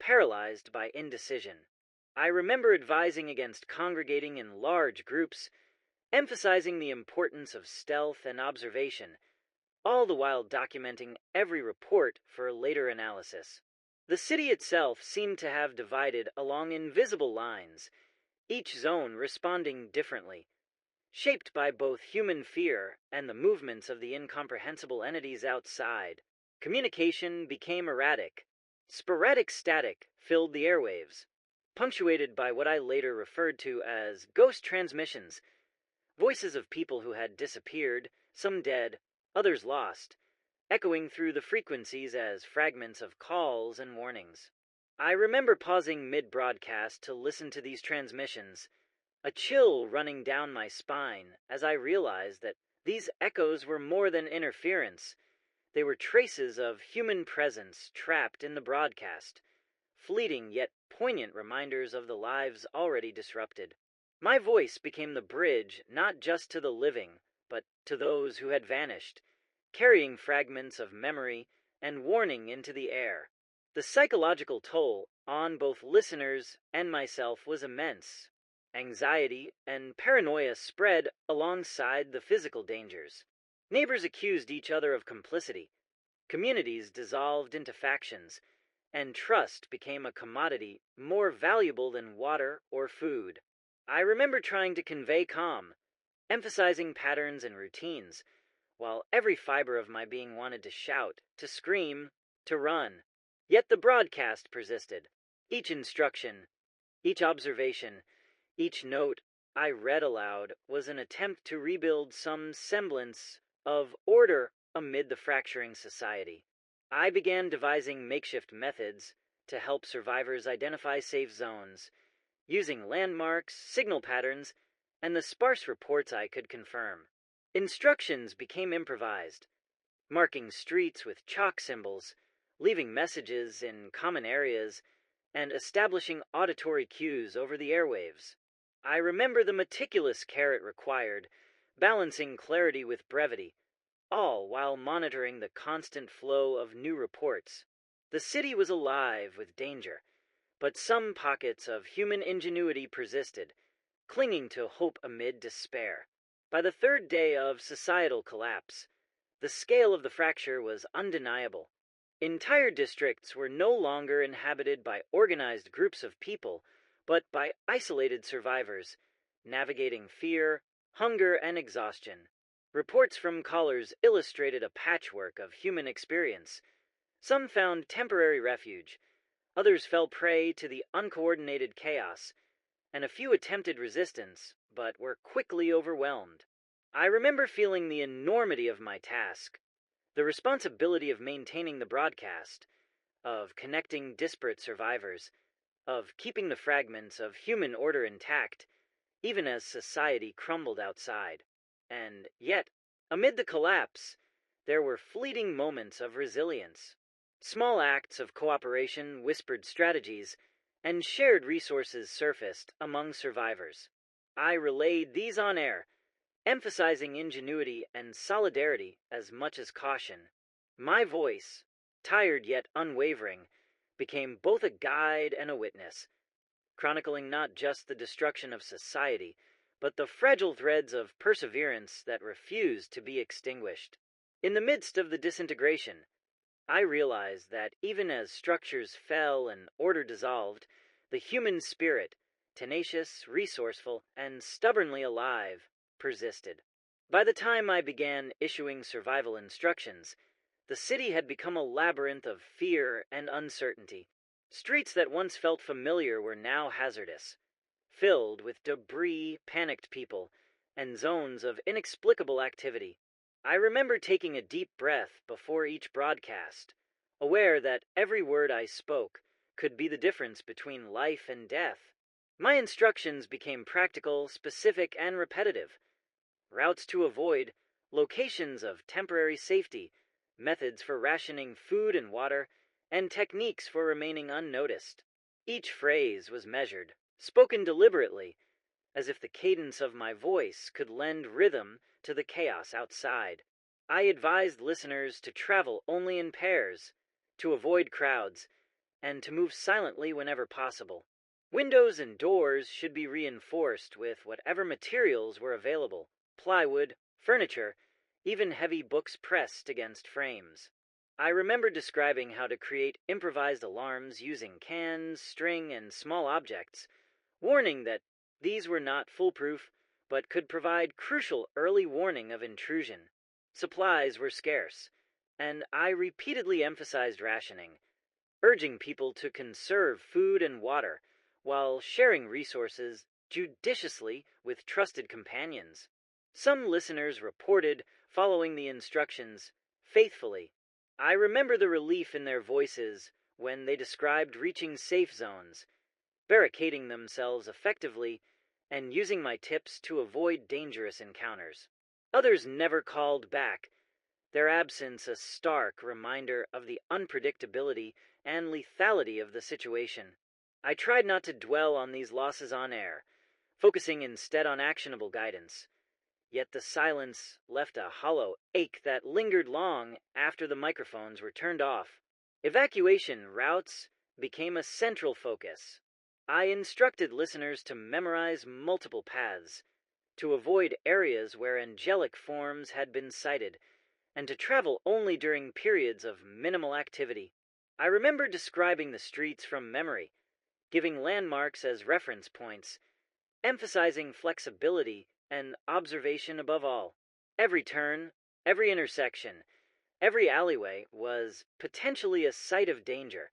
paralyzed by indecision. I remember advising against congregating in large groups, emphasizing the importance of stealth and observation, all the while documenting every report for later analysis. The city itself seemed to have divided along invisible lines, each zone responding differently, shaped by both human fear and the movements of the incomprehensible entities outside. Communication became erratic. Sporadic static filled the airwaves, punctuated by what I later referred to as ghost transmissions, voices of people who had disappeared, some dead, others lost, echoing through the frequencies as fragments of calls and warnings. I remember pausing mid-broadcast to listen to these transmissions, a chill running down my spine as I realized that these echoes were more than interference. They were traces of human presence trapped in the broadcast, fleeting yet poignant reminders of the lives already disrupted. My voice became the bridge not just to the living, but to those who had vanished, carrying fragments of memory and warning into the air. The psychological toll on both listeners and myself was immense. Anxiety and paranoia spread alongside the physical dangers. Neighbors accused each other of complicity. Communities dissolved into factions, and trust became a commodity more valuable than water or food. I remember trying to convey calm, emphasizing patterns and routines, while every fiber of my being wanted to shout, to scream, to run. Yet the broadcast persisted. Each instruction, each observation, each note I read aloud was an attempt to rebuild some semblance of order amid the fracturing society. I began devising makeshift methods to help survivors identify safe zones, using landmarks, signal patterns, and the sparse reports I could confirm. Instructions became improvised, marking streets with chalk symbols, leaving messages in common areas, and establishing auditory cues over the airwaves. I remember the meticulous care it required, balancing clarity with brevity, all while monitoring the constant flow of new reports. The city was alive with danger, but some pockets of human ingenuity persisted, clinging to hope amid despair. By the third day of societal collapse, the scale of the fracture was undeniable. Entire districts were no longer inhabited by organized groups of people, but by isolated survivors, navigating fear, hunger, and exhaustion. Reports from callers illustrated a patchwork of human experience. Some found temporary refuge, others fell prey to the uncoordinated chaos, and a few attempted resistance, but were quickly overwhelmed. I remember feeling the enormity of my task, the responsibility of maintaining the broadcast, of connecting disparate survivors, of keeping the fragments of human order intact, even as society crumbled outside. And yet, amid the collapse, there were fleeting moments of resilience. Small acts of cooperation, whispered strategies, and shared resources surfaced among survivors. I relayed these on air, emphasizing ingenuity and solidarity as much as caution. My voice, tired yet unwavering, became both a guide and a witness, chronicling not just the destruction of society, but the fragile threads of perseverance that refused to be extinguished. In the midst of the disintegration, I realized that even as structures fell and order dissolved, the human spirit, tenacious, resourceful, and stubbornly alive, persisted. By the time I began issuing survival instructions, the city had become a labyrinth of fear and uncertainty. Streets that once felt familiar were now hazardous, filled with debris, panicked people, and zones of inexplicable activity. I remember taking a deep breath before each broadcast, aware that every word I spoke could be the difference between life and death. My instructions became practical, specific, and repetitive. Routes to avoid, locations of temporary safety, methods for rationing food and water, and techniques for remaining unnoticed. Each phrase was measured, spoken deliberately, as if the cadence of my voice could lend rhythm to the chaos outside. I advised listeners to travel only in pairs, to avoid crowds, and to move silently whenever possible. Windows and doors should be reinforced with whatever materials were available: plywood, furniture, even heavy books pressed against frames. I remember describing how to create improvised alarms using cans, string, and small objects, warning that these were not foolproof, but could provide crucial early warning of intrusion. Supplies were scarce, and I repeatedly emphasized rationing, urging people to conserve food and water while sharing resources judiciously with trusted companions. Some listeners reported following the instructions faithfully. I remember the relief in their voices when they described reaching safe zones, barricading themselves effectively, and using my tips to avoid dangerous encounters. Others never called back, their absence a stark reminder of the unpredictability and lethality of the situation. I tried not to dwell on these losses on air, focusing instead on actionable guidance. Yet the silence left a hollow ache that lingered long after the microphones were turned off. Evacuation routes became a central focus. I instructed listeners to memorize multiple paths, to avoid areas where angelic forms had been sighted, and to travel only during periods of minimal activity. I remember describing the streets from memory, giving landmarks as reference points, emphasizing flexibility and observation above all. Every turn, every intersection, every alleyway was potentially a site of danger,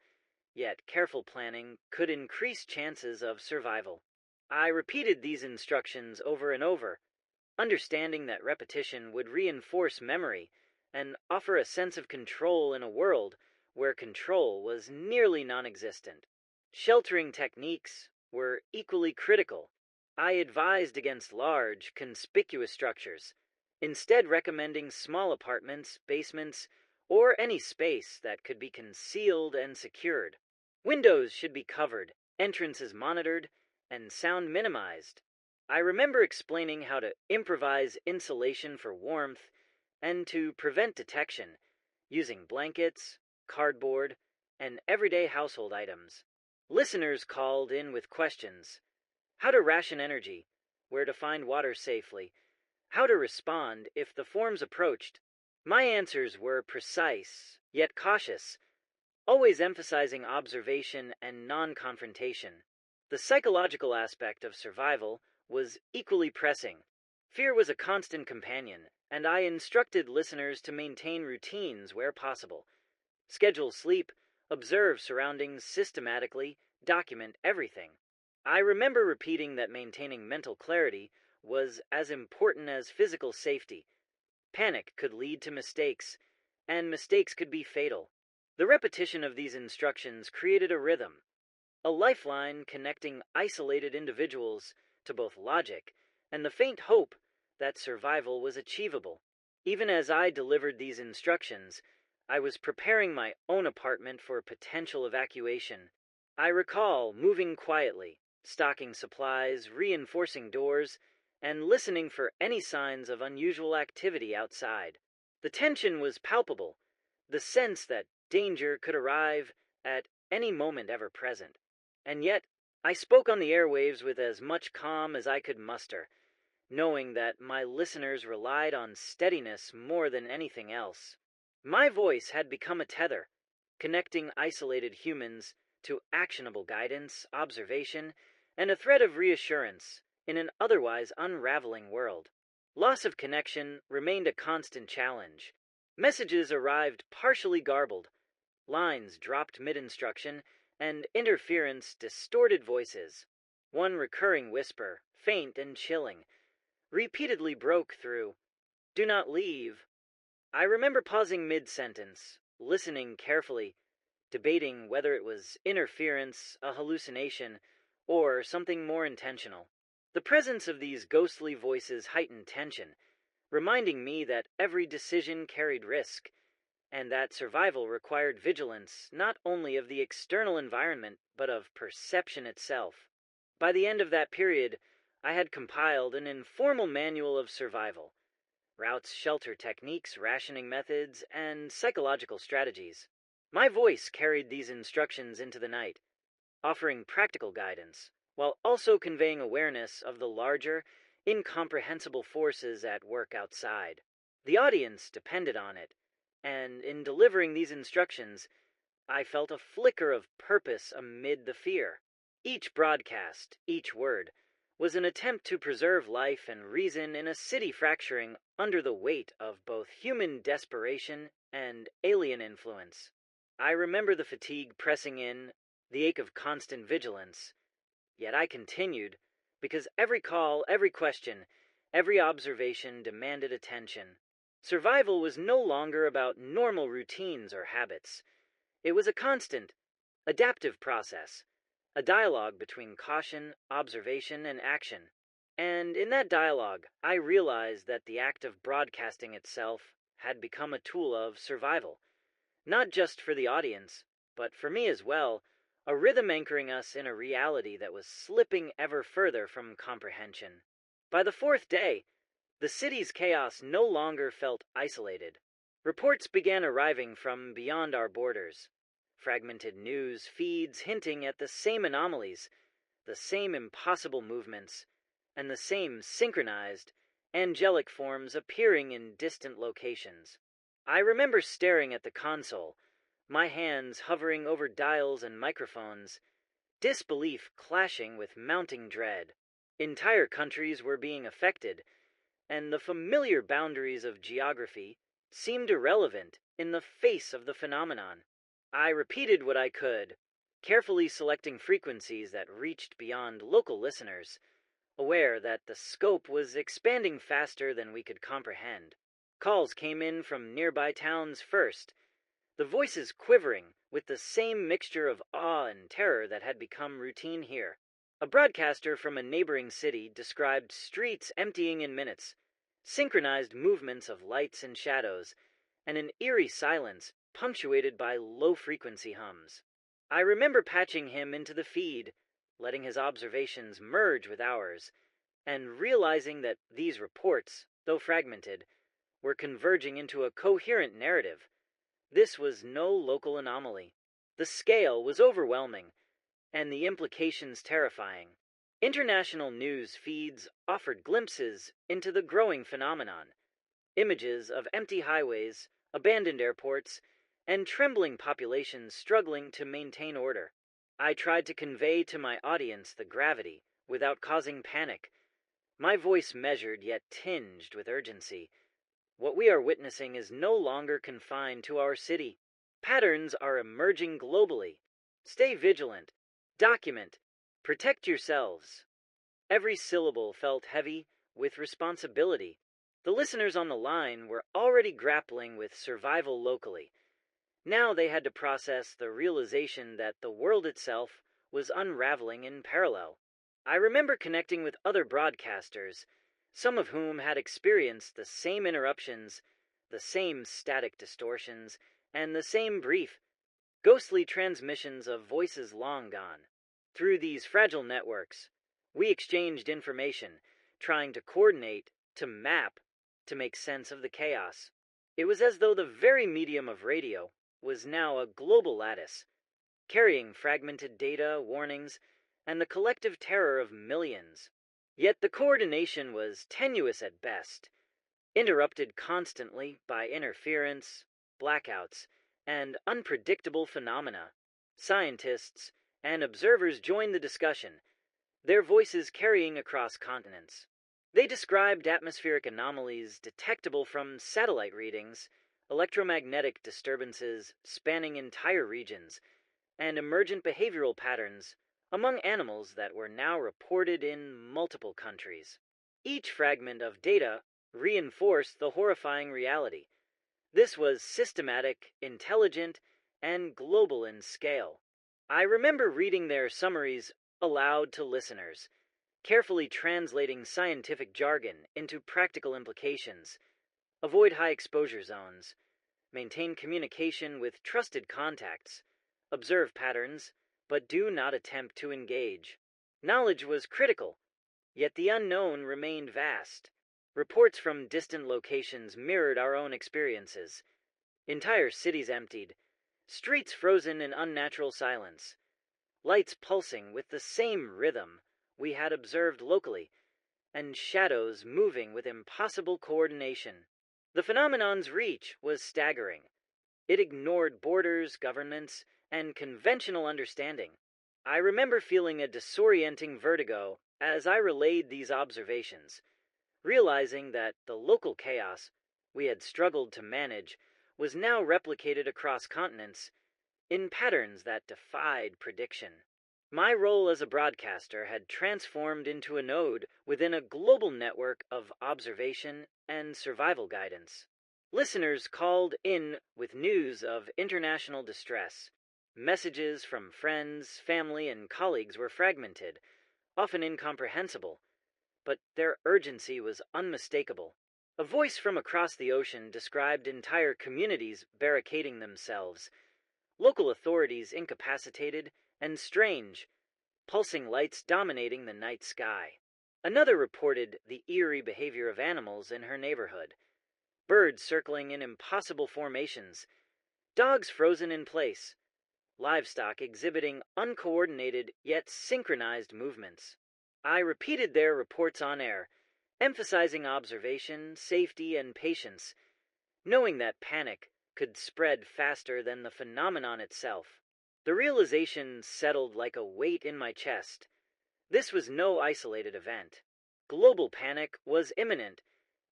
yet careful planning could increase chances of survival. I repeated these instructions over and over, understanding that repetition would reinforce memory and offer a sense of control in a world where control was nearly non-existent. Sheltering techniques were equally critical. I advised against large, conspicuous structures, instead recommending small apartments, basements, or any space that could be concealed and secured. Windows should be covered, entrances monitored, and sound minimized. I remember explaining how to improvise insulation for warmth and to prevent detection, using blankets, cardboard, and everyday household items. Listeners called in with questions: how to ration energy, where to find water safely, how to respond if the forms approached. My answers were precise, yet cautious, always emphasizing observation and non-confrontation. The psychological aspect of survival was equally pressing. Fear was a constant companion, and I instructed listeners to maintain routines where possible. Schedule sleep, observe surroundings systematically, document everything. I remember repeating that maintaining mental clarity was as important as physical safety. Panic could lead to mistakes, and mistakes could be fatal. The repetition of these instructions created a rhythm, a lifeline connecting isolated individuals to both logic and the faint hope that survival was achievable. Even as I delivered these instructions, I was preparing my own apartment for potential evacuation. I recall moving quietly, stocking supplies, reinforcing doors, and listening for any signs of unusual activity outside. The tension was palpable, the sense that danger could arrive at any moment ever present. And yet, I spoke on the airwaves with as much calm as I could muster, knowing that my listeners relied on steadiness more than anything else. My voice had become a tether, connecting isolated humans to actionable guidance, observation, and a thread of reassurance in an otherwise unraveling world. Loss of connection remained a constant challenge. Messages arrived partially garbled, lines dropped mid-instruction, and interference distorted voices. One recurring whisper, faint and chilling, repeatedly broke through, "Do not leave." I remember pausing mid-sentence, listening carefully, debating whether it was interference, a hallucination, or something more intentional. The presence of these ghostly voices heightened tension, reminding me that every decision carried risk, and that survival required vigilance not only of the external environment, but of perception itself. By the end of that period, I had compiled an informal manual of survival: routes, shelter techniques, rationing methods, and psychological strategies. My voice carried these instructions into the night, offering practical guidance, while also conveying awareness of the larger, incomprehensible forces at work outside. The audience depended on it, and in delivering these instructions, I felt a flicker of purpose amid the fear. Each broadcast, each word, was an attempt to preserve life and reason in a city fracturing under the weight of both human desperation and alien influence. I remember the fatigue pressing in, the ache of constant vigilance, yet I continued, because every call, every question, every observation demanded attention. Survival was no longer about normal routines or habits. It was a constant, adaptive process, a dialogue between caution, observation, and action. And in that dialogue, I realized that the act of broadcasting itself had become a tool of survival, not just for the audience, but for me as well, a rhythm anchoring us in a reality that was slipping ever further from comprehension. By the fourth day, the city's chaos no longer felt isolated. Reports began arriving from beyond our borders, fragmented news feeds hinting at the same anomalies, the same impossible movements, and the same synchronized, angelic forms appearing in distant locations. I remember staring at the console, my hands hovering over dials and microphones, disbelief clashing with mounting dread. Entire countries were being affected, and the familiar boundaries of geography seemed irrelevant in the face of the phenomenon. I repeated what I could, carefully selecting frequencies that reached beyond local listeners, aware that the scope was expanding faster than we could comprehend. Calls came in from nearby towns first, the voices quivering with the same mixture of awe and terror that had become routine here. A broadcaster from a neighboring city described streets emptying in minutes, synchronized movements of lights and shadows, and an eerie silence punctuated by low-frequency hums. I remember patching him into the feed, letting his observations merge with ours, and realizing that these reports, though fragmented, were converging into a coherent narrative. This was no local anomaly. The scale was overwhelming, and the implications terrifying. International news feeds offered glimpses into the growing phenomenon. Images of empty highways, abandoned airports, and trembling populations struggling to maintain order. I tried to convey to my audience the gravity without causing panic, my voice measured yet tinged with urgency. What we are witnessing is no longer confined to our city. Patterns are emerging globally. Stay vigilant. Document. Protect yourselves. Every syllable felt heavy with responsibility. The listeners on the line were already grappling with survival locally. Now they had to process the realization that the world itself was unraveling in parallel. I remember connecting with other broadcasters, some of whom had experienced the same interruptions, the same static distortions, and the same brief, ghostly transmissions of voices long gone. Through these fragile networks, we exchanged information, trying to coordinate, to map, to make sense of the chaos. It was as though the very medium of radio was now a global lattice, carrying fragmented data, warnings, and the collective terror of millions. Yet the coordination was tenuous at best, interrupted constantly by interference, blackouts, and unpredictable phenomena. Scientists and observers joined the discussion, their voices carrying across continents. They described atmospheric anomalies detectable from satellite readings, electromagnetic disturbances spanning entire regions, and emergent behavioral patterns among animals that were now reported in multiple countries. Each fragment of data reinforced the horrifying reality. This was systematic, intelligent, and global in scale. I remember reading their summaries aloud to listeners, carefully translating scientific jargon into practical implications. Avoid high exposure zones. Maintain communication with trusted contacts. Observe patterns, but do not attempt to engage. Knowledge was critical, yet the unknown remained vast. Reports from distant locations mirrored our own experiences. Entire cities emptied, streets frozen in unnatural silence, lights pulsing with the same rhythm we had observed locally, and shadows moving with impossible coordination. The phenomenon's reach was staggering. It ignored borders, governments, and conventional understanding. I remember feeling a disorienting vertigo as I relayed these observations, realizing that the local chaos we had struggled to manage was now replicated across continents in patterns that defied prediction. My role as a broadcaster had transformed into a node within a global network of observation and survival guidance. Listeners called in with news of international distress. Messages from friends, family, and colleagues were fragmented, often incomprehensible, but their urgency was unmistakable. A voice from across the ocean described entire communities barricading themselves, local authorities incapacitated and strange, pulsing lights dominating the night sky. Another reported the eerie behavior of animals in her neighborhood, birds circling in impossible formations, dogs frozen in place, livestock exhibiting uncoordinated yet synchronized movements. I repeated their reports on air, emphasizing observation, safety, and patience, knowing that panic could spread faster than the phenomenon itself. The realization settled like a weight in my chest. This was no isolated event. Global panic was imminent,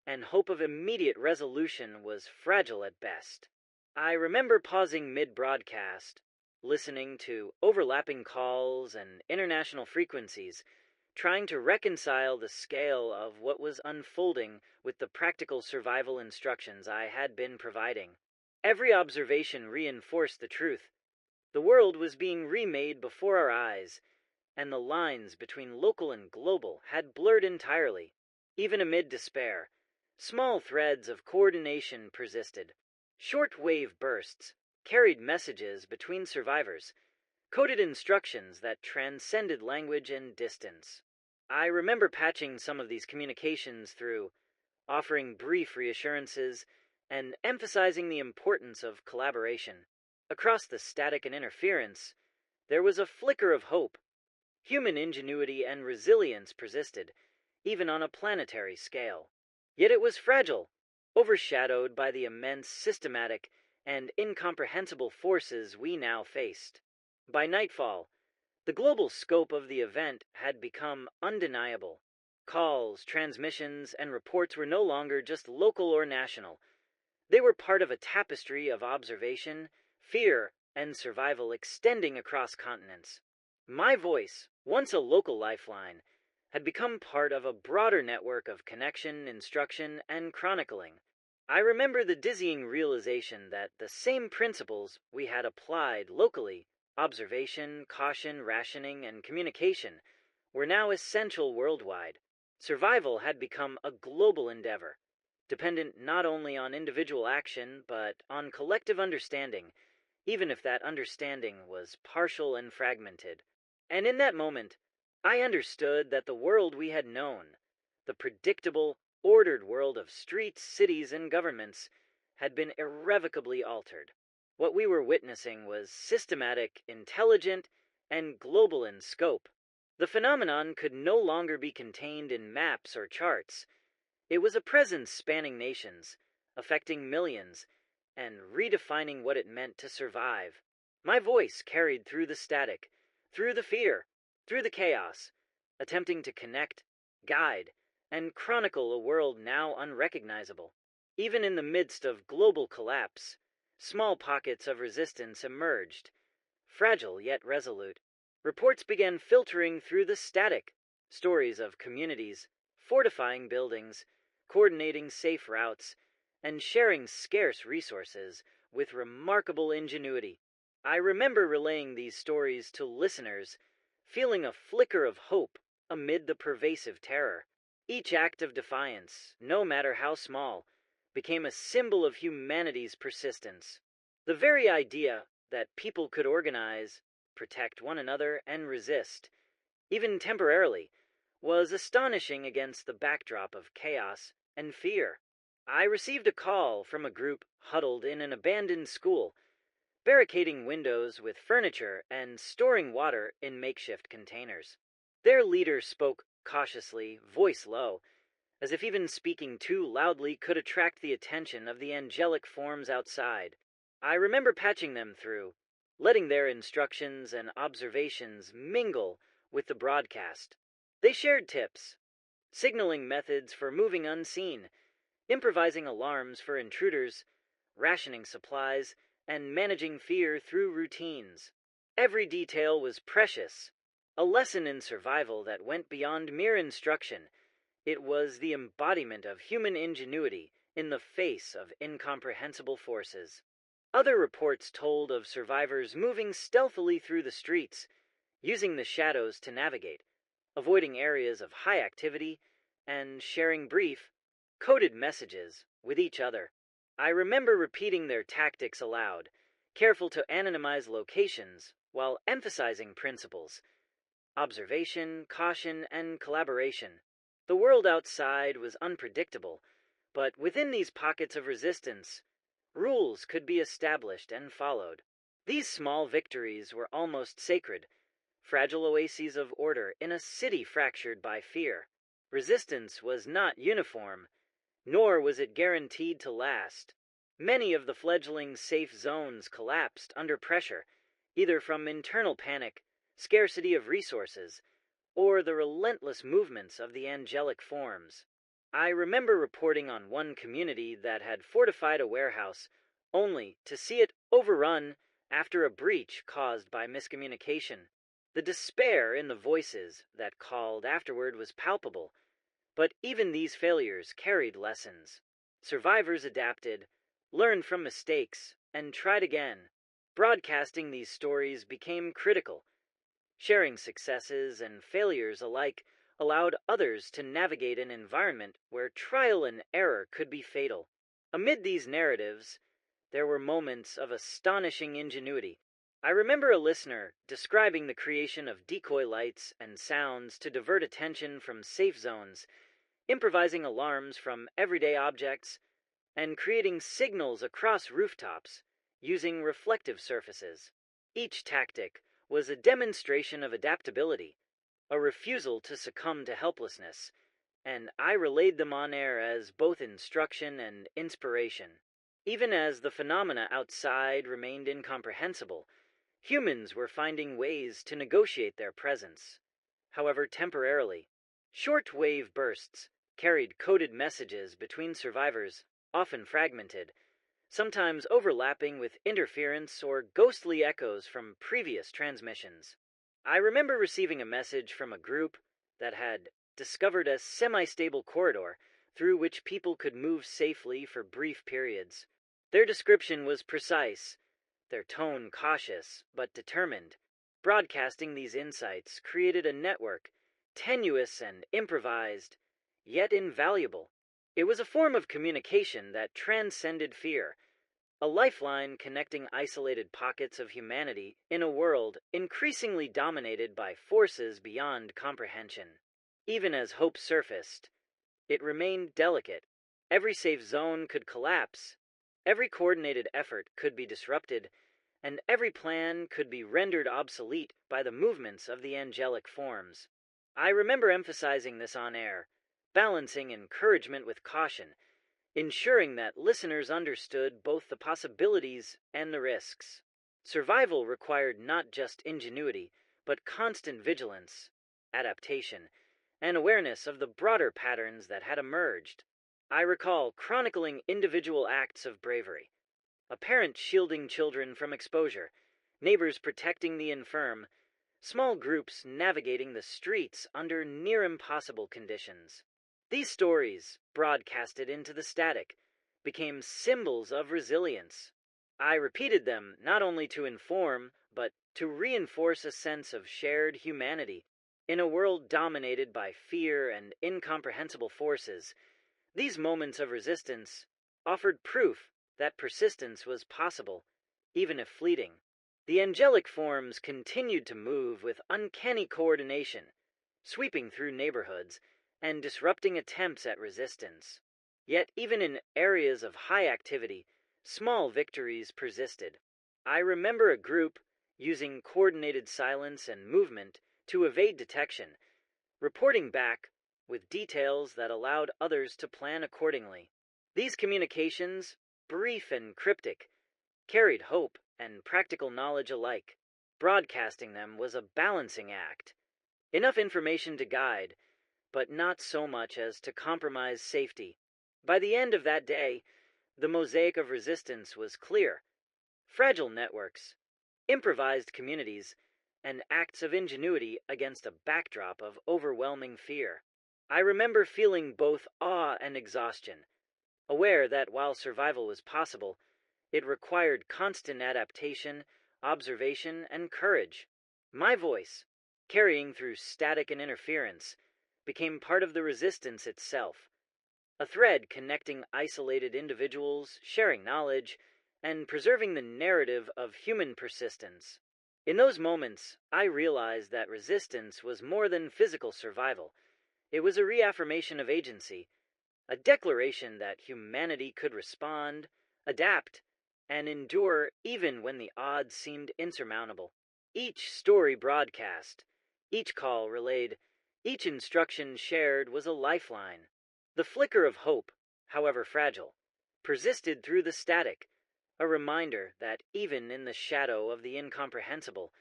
and hope of immediate resolution was fragile at best. I remember pausing mid-broadcast, listening to overlapping calls and international frequencies, trying to reconcile the scale of what was unfolding with the practical survival instructions I had been providing. Every observation reinforced the truth. The world was being remade before our eyes, and the lines between local and global had blurred entirely. Even amid despair, small threads of coordination persisted. Short-wave bursts carried messages between survivors, coded instructions that transcended language and distance. I remember patching some of these communications through, offering brief reassurances, and emphasizing the importance of collaboration. Across the static and interference, there was a flicker of hope. Human ingenuity and resilience persisted, even on a planetary scale. Yet it was fragile, overshadowed by the immense systematic and incomprehensible forces we now faced. By nightfall, the global scope of the event had become undeniable. Calls, transmissions, and reports were no longer just local or national. They were part of a tapestry of observation, fear, and survival extending across continents. My voice, once a local lifeline, had become part of a broader network of connection, instruction, and chronicling. I remember the dizzying realization that the same principles we had applied locally, observation, caution, rationing, and communication, were now essential worldwide. Survival had become a global endeavor, dependent not only on individual action, but on collective understanding, even if that understanding was partial and fragmented. And in that moment, I understood that the world we had known, the predictable, ordered world of streets, cities, and governments, had been irrevocably altered. What we were witnessing was systematic, intelligent, and global in scope. The phenomenon could no longer be contained in maps or charts. It was a presence spanning nations, affecting millions, and redefining what it meant to survive. My voice carried through the static, through the fear, through the chaos, attempting to connect, guide, and chronicle a world now unrecognizable. Even in the midst of global collapse, small pockets of resistance emerged, fragile yet resolute. Reports began filtering through the static, stories of communities, fortifying buildings, coordinating safe routes, and sharing scarce resources with remarkable ingenuity. I remember relaying these stories to listeners, feeling a flicker of hope amid the pervasive terror. Each act of defiance, no matter how small, became a symbol of humanity's persistence. The very idea that people could organize, protect one another, and resist, even temporarily, was astonishing against the backdrop of chaos and fear. I received a call from a group huddled in an abandoned school, barricading windows with furniture and storing water in makeshift containers. Their leader spoke cautiously, voice low, as if even speaking too loudly could attract the attention of the angelic forms outside. I remember patching them through, letting their instructions and observations mingle with the broadcast. They shared tips, signaling methods for moving unseen, improvising alarms for intruders, rationing supplies, and managing fear through routines. Every detail was precious, a lesson in survival that went beyond mere instruction. It was the embodiment of human ingenuity in the face of incomprehensible forces. Other reports told of survivors moving stealthily through the streets, using the shadows to navigate, avoiding areas of high activity, and sharing brief, coded messages with each other. I remember repeating their tactics aloud, careful to anonymize locations while emphasizing principles: observation, caution, and collaboration. The world outside was unpredictable, but within these pockets of resistance, rules could be established and followed. These small victories were almost sacred, fragile oases of order in a city fractured by fear. Resistance was not uniform, nor was it guaranteed to last. Many of the fledgling safe zones collapsed under pressure, either from internal panic, scarcity of resources, or the relentless movements of the angelic forms. I remember reporting on one community that had fortified a warehouse, only to see it overrun after a breach caused by miscommunication. The despair in the voices that called afterward was palpable, but even these failures carried lessons. Survivors adapted, learned from mistakes, and tried again. Broadcasting these stories became critical. Sharing successes and failures alike allowed others to navigate an environment where trial and error could be fatal. Amid these narratives, there were moments of astonishing ingenuity. I remember a listener describing the creation of decoy lights and sounds to divert attention from safe zones, improvising alarms from everyday objects, and creating signals across rooftops using reflective surfaces. Each tactic was a demonstration of adaptability, a refusal to succumb to helplessness, and I relayed them on air as both instruction and inspiration. Even as the phenomena outside remained incomprehensible, humans were finding ways to negotiate their presence, however temporarily. Short-wave bursts carried coded messages between survivors, often fragmented, sometimes overlapping with interference or ghostly echoes from previous transmissions. I remember receiving a message from a group that had discovered a semi-stable corridor through which people could move safely for brief periods. Their description was precise, their tone cautious but determined. Broadcasting these insights created a network, tenuous and improvised, yet invaluable. It was a form of communication that transcended fear, a lifeline connecting isolated pockets of humanity in a world increasingly dominated by forces beyond comprehension. Even as hope surfaced, it remained delicate. Every safe zone could collapse, every coordinated effort could be disrupted, and every plan could be rendered obsolete by the movements of the angelic forms. I remember emphasizing this on air, balancing encouragement with caution, ensuring that listeners understood both the possibilities and the risks. Survival required not just ingenuity, but constant vigilance, adaptation, and awareness of the broader patterns that had emerged. I recall chronicling individual acts of bravery, a parent shielding children from exposure, neighbors protecting the infirm, small groups navigating the streets under near impossible conditions. These stories, broadcasted into the static, became symbols of resilience. I repeated them not only to inform, but to reinforce a sense of shared humanity. In a world dominated by fear and incomprehensible forces, these moments of resistance offered proof that persistence was possible, even if fleeting. The angelic forms continued to move with uncanny coordination, sweeping through neighborhoods and disrupting attempts at resistance. Yet even in areas of high activity, small victories persisted. I remember a group using coordinated silence and movement to evade detection, reporting back with details that allowed others to plan accordingly. These communications, brief and cryptic, carried hope and practical knowledge alike. Broadcasting them was a balancing act. Enough information to guide, but not so much as to compromise safety. By the end of that day, the mosaic of resistance was clear. Fragile networks, improvised communities, and acts of ingenuity against a backdrop of overwhelming fear. I remember feeling both awe and exhaustion, aware that while survival was possible, it required constant adaptation, observation, and courage. My voice, carrying through static and interference, became part of the resistance itself, a thread connecting isolated individuals, sharing knowledge, and preserving the narrative of human persistence. In those moments, I realized that resistance was more than physical survival. It was a reaffirmation of agency, a declaration that humanity could respond, adapt, and endure even when the odds seemed insurmountable. Each story broadcast, each call relayed, each instruction shared was a lifeline. The flicker of hope, however fragile, persisted through the static, a reminder that even in the shadow of the incomprehensible,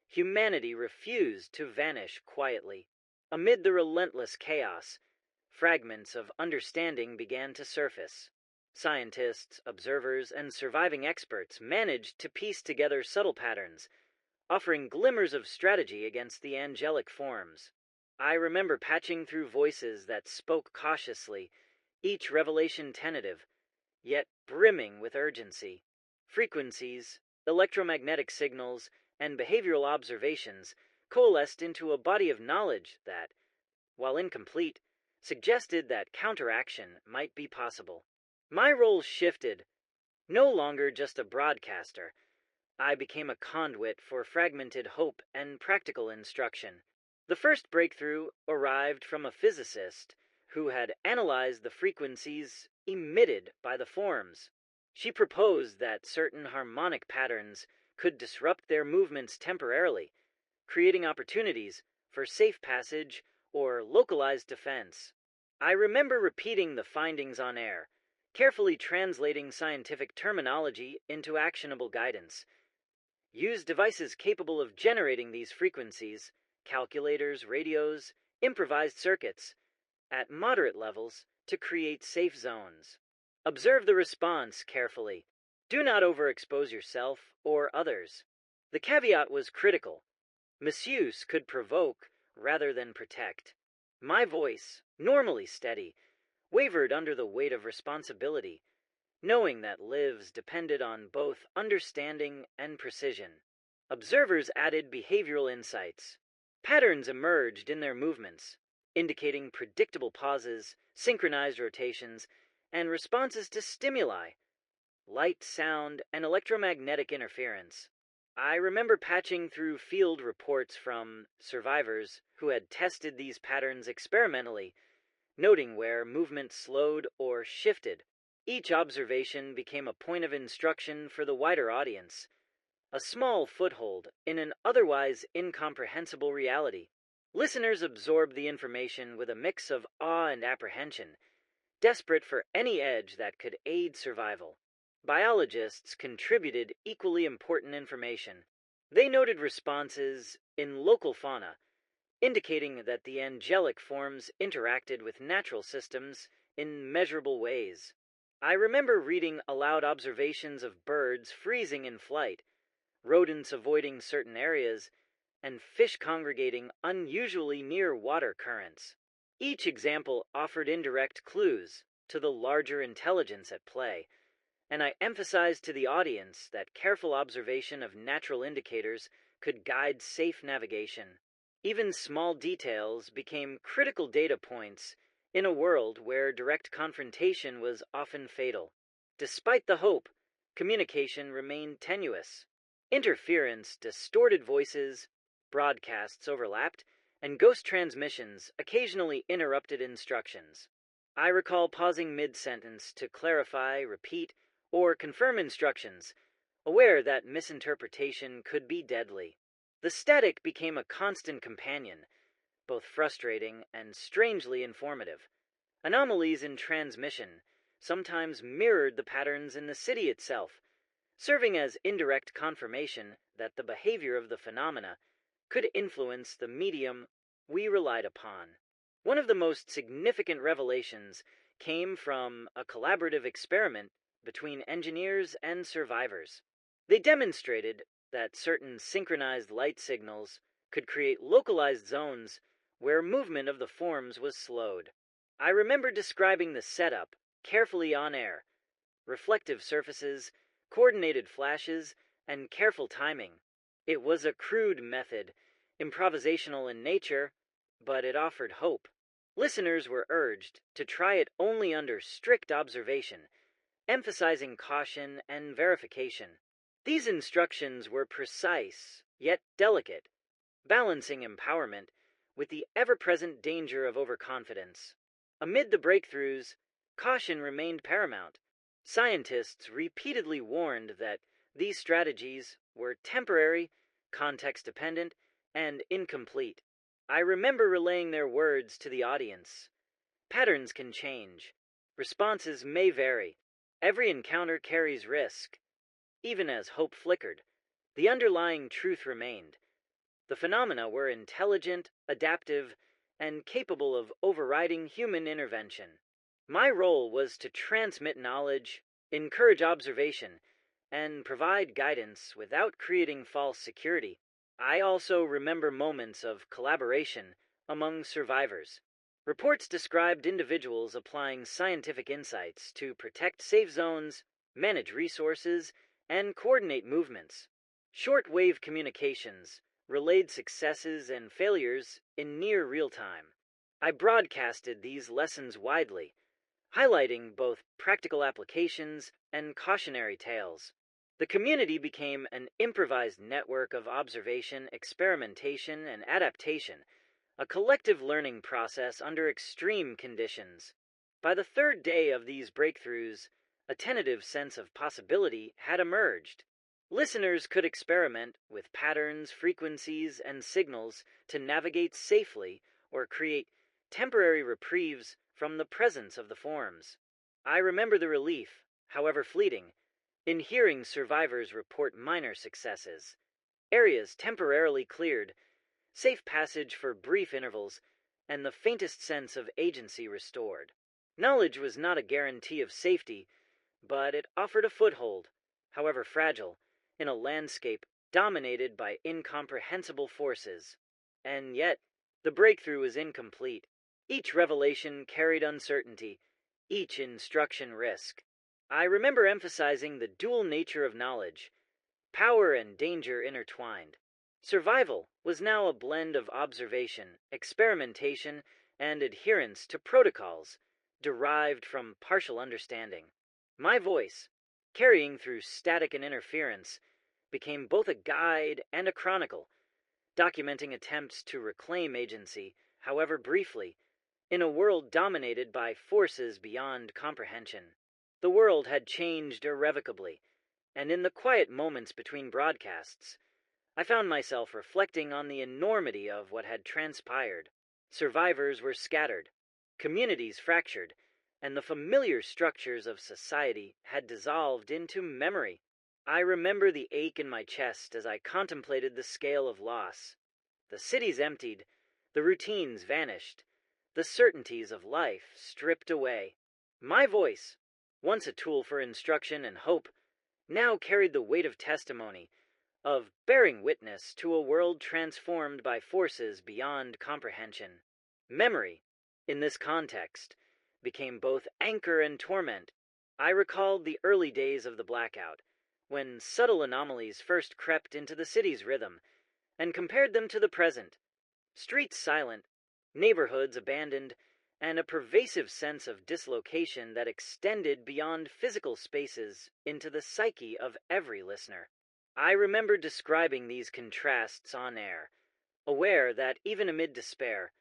humanity refused to vanish quietly. Amid the relentless chaos, fragments of understanding began to surface. Scientists, observers, and surviving experts managed to piece together subtle patterns, offering glimmers of strategy against the angelic forms. I remember patching through voices that spoke cautiously, each revelation tentative, yet brimming with urgency. Frequencies, electromagnetic signals, and behavioral observations coalesced into a body of knowledge that, while incomplete, suggested that counteraction might be possible. My role shifted. No longer just a broadcaster, I became a conduit for fragmented hope and practical instruction. The first breakthrough arrived from a physicist who had analyzed the frequencies emitted by the forms. She proposed that certain harmonic patterns could disrupt their movements temporarily, creating opportunities for safe passage or localized defense. I remember repeating the findings on air, carefully translating scientific terminology into actionable guidance. Use devices capable of generating these frequencies, calculators, radios, improvised circuits at moderate levels to create safe zones. Observe the response carefully. Do not overexpose yourself or others. The caveat was critical. Misuse could provoke rather than protect. My voice, normally steady, wavered under the weight of responsibility, knowing that lives depended on both understanding and precision. Observers added behavioral insights. Patterns emerged in their movements, indicating predictable pauses, synchronized rotations, and responses to stimuli, light, sound, and electromagnetic interference. I remember patching through field reports from survivors who had tested these patterns experimentally, noting where movement slowed or shifted. Each observation became a point of instruction for the wider audience, a small foothold in an otherwise incomprehensible reality. Listeners absorbed the information with a mix of awe and apprehension, desperate for any edge that could aid survival. Biologists contributed equally important information. They noted responses in local fauna, indicating that the angelic forms interacted with natural systems in measurable ways. I remember reading aloud observations of birds freezing in flight, rodents avoiding certain areas, and fish congregating unusually near water currents. Each example offered indirect clues to the larger intelligence at play, and I emphasized to the audience that careful observation of natural indicators could guide safe navigation. Even small details became critical data points in a world where direct confrontation was often fatal. Despite the hope, communication remained tenuous. Interference distorted voices, broadcasts overlapped, and ghost transmissions occasionally interrupted instructions. I recall pausing mid-sentence to clarify, repeat, or confirm instructions, aware that misinterpretation could be deadly. The static became a constant companion, both frustrating and strangely informative. Anomalies in transmission sometimes mirrored the patterns in the city itself, serving as indirect confirmation that the behavior of the phenomena could influence the medium we relied upon. One of the most significant revelations came from a collaborative experiment between engineers and survivors. They demonstrated that certain synchronized light signals could create localized zones where movement of the forms was slowed. I remember describing the setup carefully on air: reflective surfaces, coordinated flashes, and careful timing. It was a crude method, improvisational in nature, but it offered hope. Listeners were urged to try it only under strict observation, emphasizing caution and verification. These instructions were precise, yet delicate, balancing empowerment with the ever-present danger of overconfidence. Amid the breakthroughs, caution remained paramount. Scientists repeatedly warned that these strategies were temporary, context-dependent, and incomplete. I remember relaying their words to the audience. Patterns can change. Responses may vary. Every encounter carries risk. Even as hope flickered, the underlying truth remained. The phenomena were intelligent, adaptive, and capable of overriding human intervention. My role was to transmit knowledge, encourage observation, and provide guidance without creating false security. I also remember moments of collaboration among survivors. Reports described individuals applying scientific insights to protect safe zones, manage resources, and coordinate movements. Short-wave communications relayed successes and failures in near real time. I broadcasted these lessons widely, highlighting both practical applications and cautionary tales. The community became an improvised network of observation, experimentation, and adaptation, a collective learning process under extreme conditions. By the third day of these breakthroughs, a tentative sense of possibility had emerged. Listeners could experiment with patterns, frequencies, and signals to navigate safely or create temporary reprieves from the presence of the forms. I remember the relief, however fleeting, in hearing survivors report minor successes, areas temporarily cleared, safe passage for brief intervals, and the faintest sense of agency restored. Knowledge was not a guarantee of safety, but it offered a foothold, however fragile, in a landscape dominated by incomprehensible forces. And yet, the breakthrough was incomplete. Each revelation carried uncertainty, each instruction risk. I remember emphasizing the dual nature of knowledge, power and danger intertwined. Survival was now a blend of observation, experimentation, and adherence to protocols derived from partial understanding. My voice, carrying through static and interference, became both a guide and a chronicle, documenting attempts to reclaim agency, however briefly, in a world dominated by forces beyond comprehension. The world had changed irrevocably, and in the quiet moments between broadcasts, I found myself reflecting on the enormity of what had transpired. Survivors were scattered, communities fractured, and the familiar structures of society had dissolved into memory. I remember the ache in my chest as I contemplated the scale of loss. The cities emptied, the routines vanished, the certainties of life stripped away. My voice, once a tool for instruction and hope, now carried the weight of testimony, of bearing witness to a world transformed by forces beyond comprehension. Memory, in this context, became both anchor and torment. I recalled the early days of the blackout, when subtle anomalies first crept into the city's rhythm, and compared them to the present. Streets silent, neighborhoods abandoned, and a pervasive sense of dislocation that extended beyond physical spaces into the psyche of every listener. I remember describing these contrasts on air, aware that even amid despair,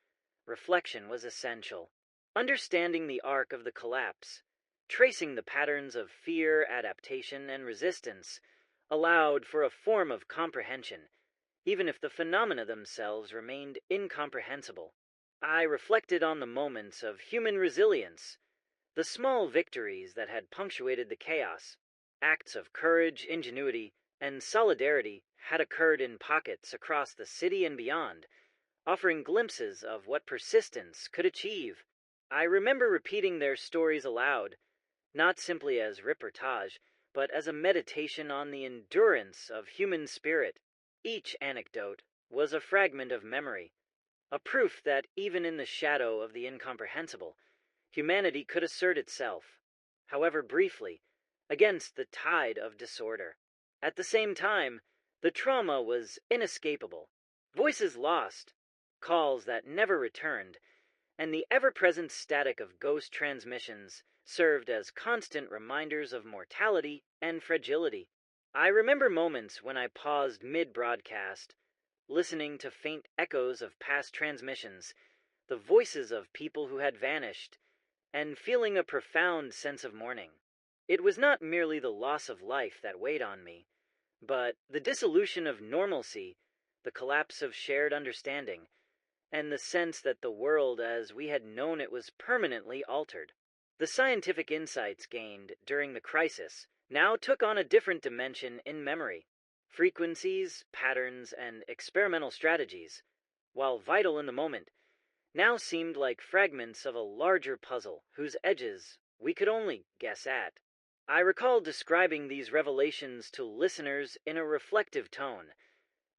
reflection was essential. Understanding the arc of the collapse, tracing the patterns of fear, adaptation, and resistance, allowed for a form of comprehension, even if the phenomena themselves remained incomprehensible. I reflected on the moments of human resilience, the small victories that had punctuated the chaos. Acts of courage, ingenuity, and solidarity had occurred in pockets across the city and beyond, offering glimpses of what persistence could achieve. I remember repeating their stories aloud, not simply as reportage, but as a meditation on the endurance of human spirit. Each anecdote was a fragment of memory, a proof that even in the shadow of the incomprehensible, humanity could assert itself, however briefly, against the tide of disorder. At the same time, the trauma was inescapable. Voices lost, calls that never returned, and the ever-present static of ghost transmissions served as constant reminders of mortality and fragility. I remember moments when I paused mid-broadcast, listening to faint echoes of past transmissions, the voices of people who had vanished, and feeling a profound sense of mourning. It was not merely the loss of life that weighed on me, but the dissolution of normalcy, the collapse of shared understanding, and the sense that the world as we had known it was permanently altered. The scientific insights gained during the crisis now took on a different dimension in memory. Frequencies, patterns, and experimental strategies, while vital in the moment, now seemed like fragments of a larger puzzle whose edges we could only guess at. I recall describing these revelations to listeners in a reflective tone,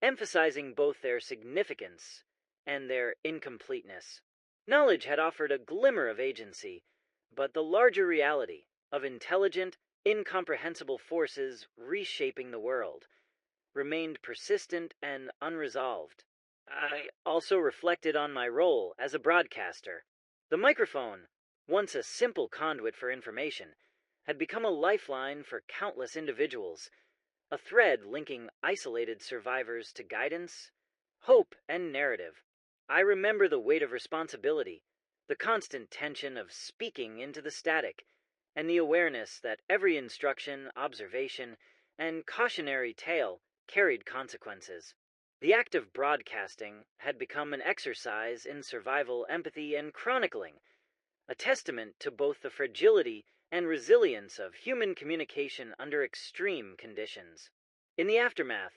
emphasizing both their significance and their incompleteness. Knowledge had offered a glimmer of agency, but the larger reality of intelligent, incomprehensible forces reshaping the world remained persistent and unresolved. I also reflected on my role as a broadcaster. The microphone, once a simple conduit for information, had become a lifeline for countless individuals, a thread linking isolated survivors to guidance, hope, and narrative. I remember the weight of responsibility, the constant tension of speaking into the static, and the awareness that every instruction, observation, and cautionary tale carried consequences. The act of broadcasting had become an exercise in survival, empathy, and chronicling, a testament to both the fragility and resilience of human communication under extreme conditions. In the aftermath,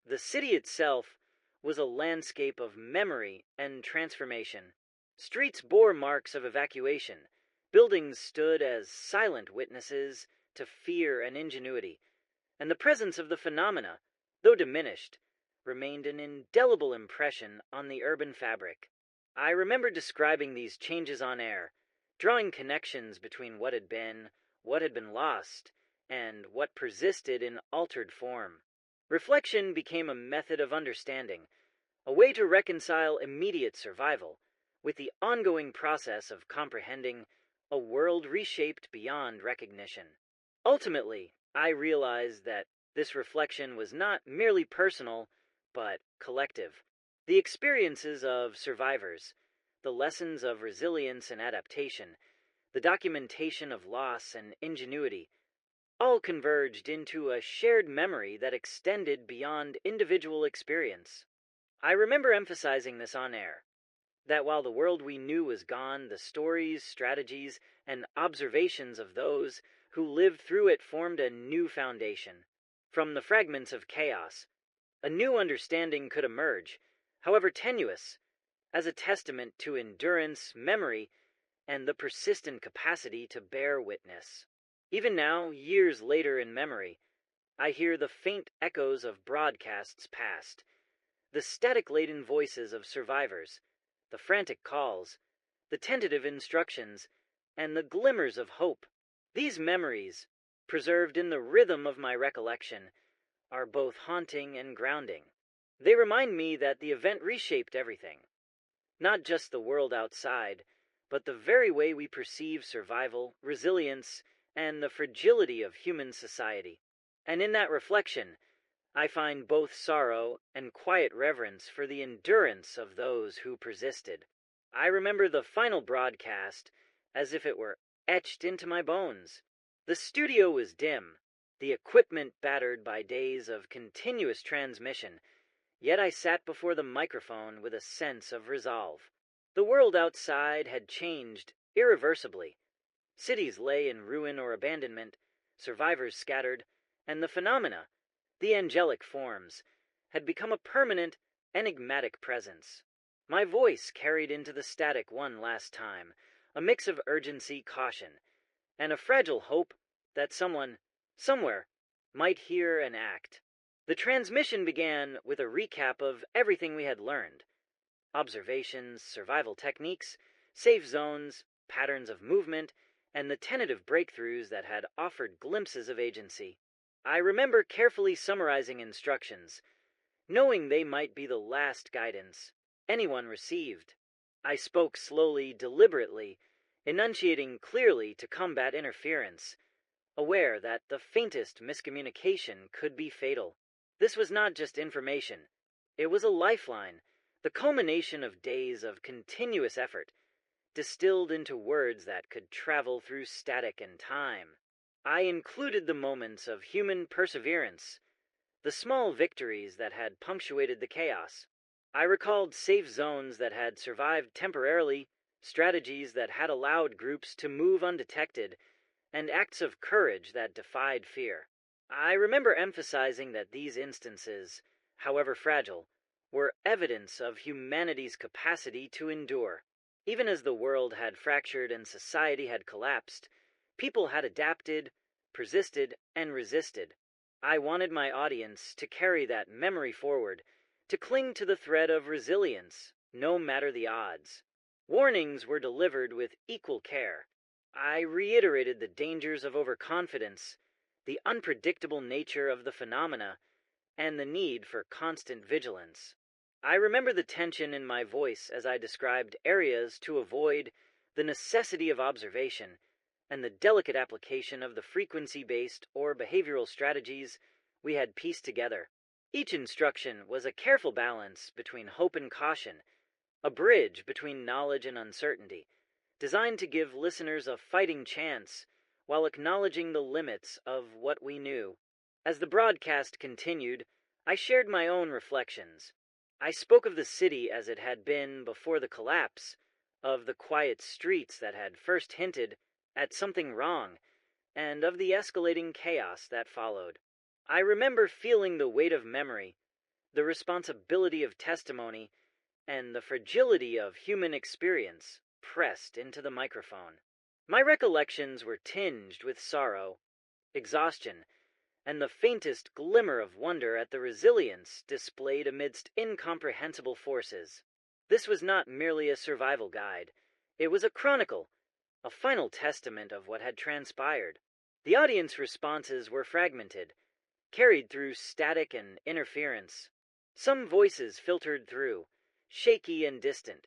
the city itself was a landscape of memory and transformation. Streets bore marks of evacuation. Buildings stood as silent witnesses to fear and ingenuity, and the presence of the phenomena, though diminished, remained an indelible impression on the urban fabric. I remember describing these changes on air, drawing connections between what had been lost, and what persisted in altered form. Reflection became a method of understanding, a way to reconcile immediate survival with the ongoing process of comprehending a world reshaped beyond recognition. Ultimately, I realized that this reflection was not merely personal, but collective. The experiences of survivors, the lessons of resilience and adaptation, the documentation of loss and ingenuity, all converged into a shared memory that extended beyond individual experience. I remember emphasizing this on air, that while the world we knew was gone, the stories, strategies, and observations of those who lived through it formed a new foundation. From the fragments of chaos, a new understanding could emerge, however tenuous, as a testament to endurance, memory, and the persistent capacity to bear witness. Even now, years later in memory, I hear the faint echoes of broadcasts past, the static-laden voices of survivors, the frantic calls, the tentative instructions, and the glimmers of hope. These memories, preserved in the rhythm of my recollection, are both haunting and grounding. They remind me that the event reshaped everything, not just the world outside, but the very way we perceive survival, resilience, and the fragility of human society. And in that reflection, I find both sorrow and quiet reverence for the endurance of those who persisted. I remember the final broadcast as if it were etched into my bones. The studio was dim, the equipment battered by days of continuous transmission, yet I sat before the microphone with a sense of resolve. The world outside had changed irreversibly. Cities lay in ruin or abandonment, survivors scattered, and the phenomena, the angelic forms, had become a permanent, enigmatic presence. My voice carried into the static one last time, a mix of urgency, caution, and a fragile hope that someone, somewhere, might hear and act. The transmission began with a recap of everything we had learned: observations, survival techniques, safe zones, patterns of movement, and the tentative breakthroughs that had offered glimpses of agency. I remember carefully summarizing instructions, knowing they might be the last guidance anyone received. I spoke slowly, deliberately, enunciating clearly to combat interference, aware that the faintest miscommunication could be fatal. This was not just information. It was a lifeline, the culmination of days of continuous effort, distilled into words that could travel through static and time. I included the moments of human perseverance, the small victories that had punctuated the chaos. I recalled safe zones that had survived temporarily, strategies that had allowed groups to move undetected, and acts of courage that defied fear. I remember emphasizing that these instances, however fragile, were evidence of humanity's capacity to endure. Even as the world had fractured and society had collapsed, people had adapted, persisted, and resisted. I wanted my audience to carry that memory forward, to cling to the thread of resilience, no matter the odds. Warnings were delivered with equal care. I reiterated the dangers of overconfidence, the unpredictable nature of the phenomena, and the need for constant vigilance. I remember the tension in my voice as I described areas to avoid, the necessity of observation, and the delicate application of the frequency-based or behavioral strategies we had pieced together. Each instruction was a careful balance between hope and caution, a bridge between knowledge and uncertainty, designed to give listeners a fighting chance while acknowledging the limits of what we knew. As the broadcast continued, I shared my own reflections. I spoke of the city as it had been before the collapse, of the quiet streets that had first hinted at something wrong, and of the escalating chaos that followed. I remember feeling the weight of memory, the responsibility of testimony, and the fragility of human experience pressed into the microphone. My recollections were tinged with sorrow, exhaustion, and the faintest glimmer of wonder at the resilience displayed amidst incomprehensible forces. This was not merely a survival guide. It was a chronicle, a final testament of what had transpired. The audience responses were fragmented, carried through static and interference. Some voices filtered through, shaky and distant,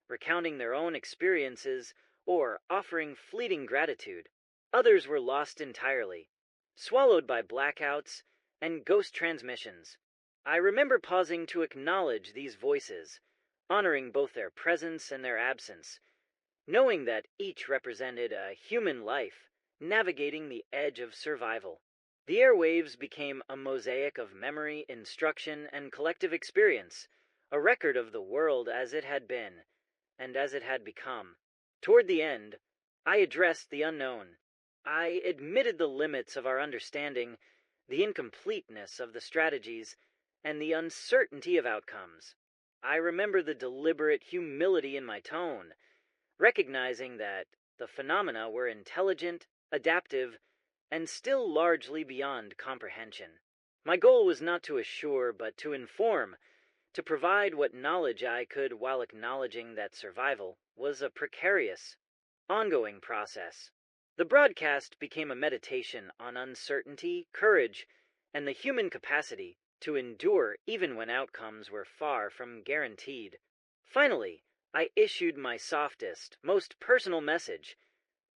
recounting their own experiences or offering fleeting gratitude. Others were lost entirely, swallowed by blackouts and ghost transmissions. I remember pausing to acknowledge these voices, honoring both their presence and their absence, knowing that each represented a human life navigating the edge of survival. The airwaves became a mosaic of memory, instruction, and collective experience, a record of the world as it had been, and as it had become. Toward the end, I addressed the unknown. I admitted the limits of our understanding, the incompleteness of the strategies, and the uncertainty of outcomes. I remember the deliberate humility in my tone, recognizing that the phenomena were intelligent, adaptive, and still largely beyond comprehension. My goal was not to assure, but to inform, to provide what knowledge I could while acknowledging that survival was a precarious, ongoing process. The broadcast became a meditation on uncertainty, courage, and the human capacity to endure even when outcomes were far from guaranteed. Finally, I issued my softest, most personal message,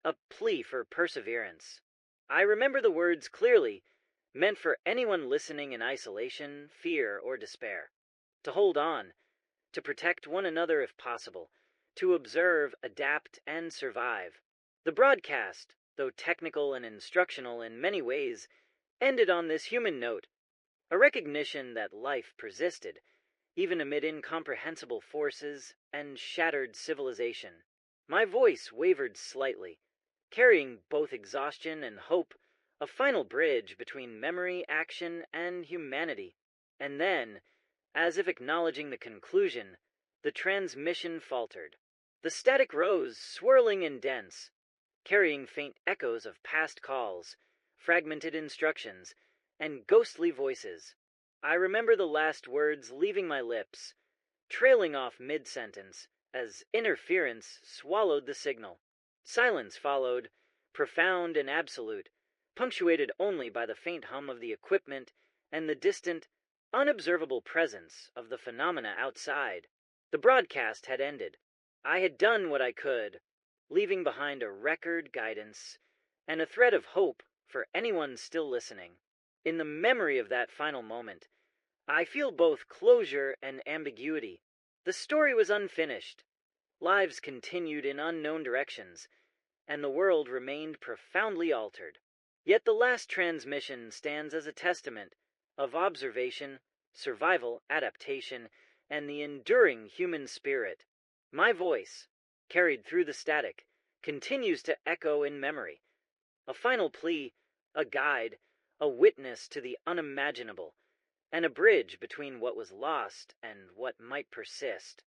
a plea for perseverance. I remember the words clearly, meant for anyone listening in isolation, fear, or despair. To hold on, to protect one another if possible, to observe, adapt, and survive. The broadcast, though technical and instructional in many ways, ended on this human note, a recognition that life persisted, even amid incomprehensible forces and shattered civilization. My voice wavered slightly, carrying both exhaustion and hope, a final bridge between memory, action, and humanity. And then, as if acknowledging the conclusion, the transmission faltered. The static rose, swirling and dense, carrying faint echoes of past calls, fragmented instructions, and ghostly voices. I remember the last words leaving my lips, trailing off mid-sentence, as interference swallowed the signal. Silence followed, profound and absolute, punctuated only by the faint hum of the equipment and the distant, unobservable presence of the phenomena outside. The broadcast had ended. I had done what I could, leaving behind a record, guidance, and a thread of hope for anyone still listening. In the memory of that final moment, I feel both closure and ambiguity. The story was unfinished. Lives continued in unknown directions, and the world remained profoundly altered. Yet the last transmission stands as a testament of observation, survival, adaptation, and the enduring human spirit. My voice, carried through the static, continues to echo in memory, a final plea, a guide, a witness to the unimaginable, and a bridge between what was lost and what might persist.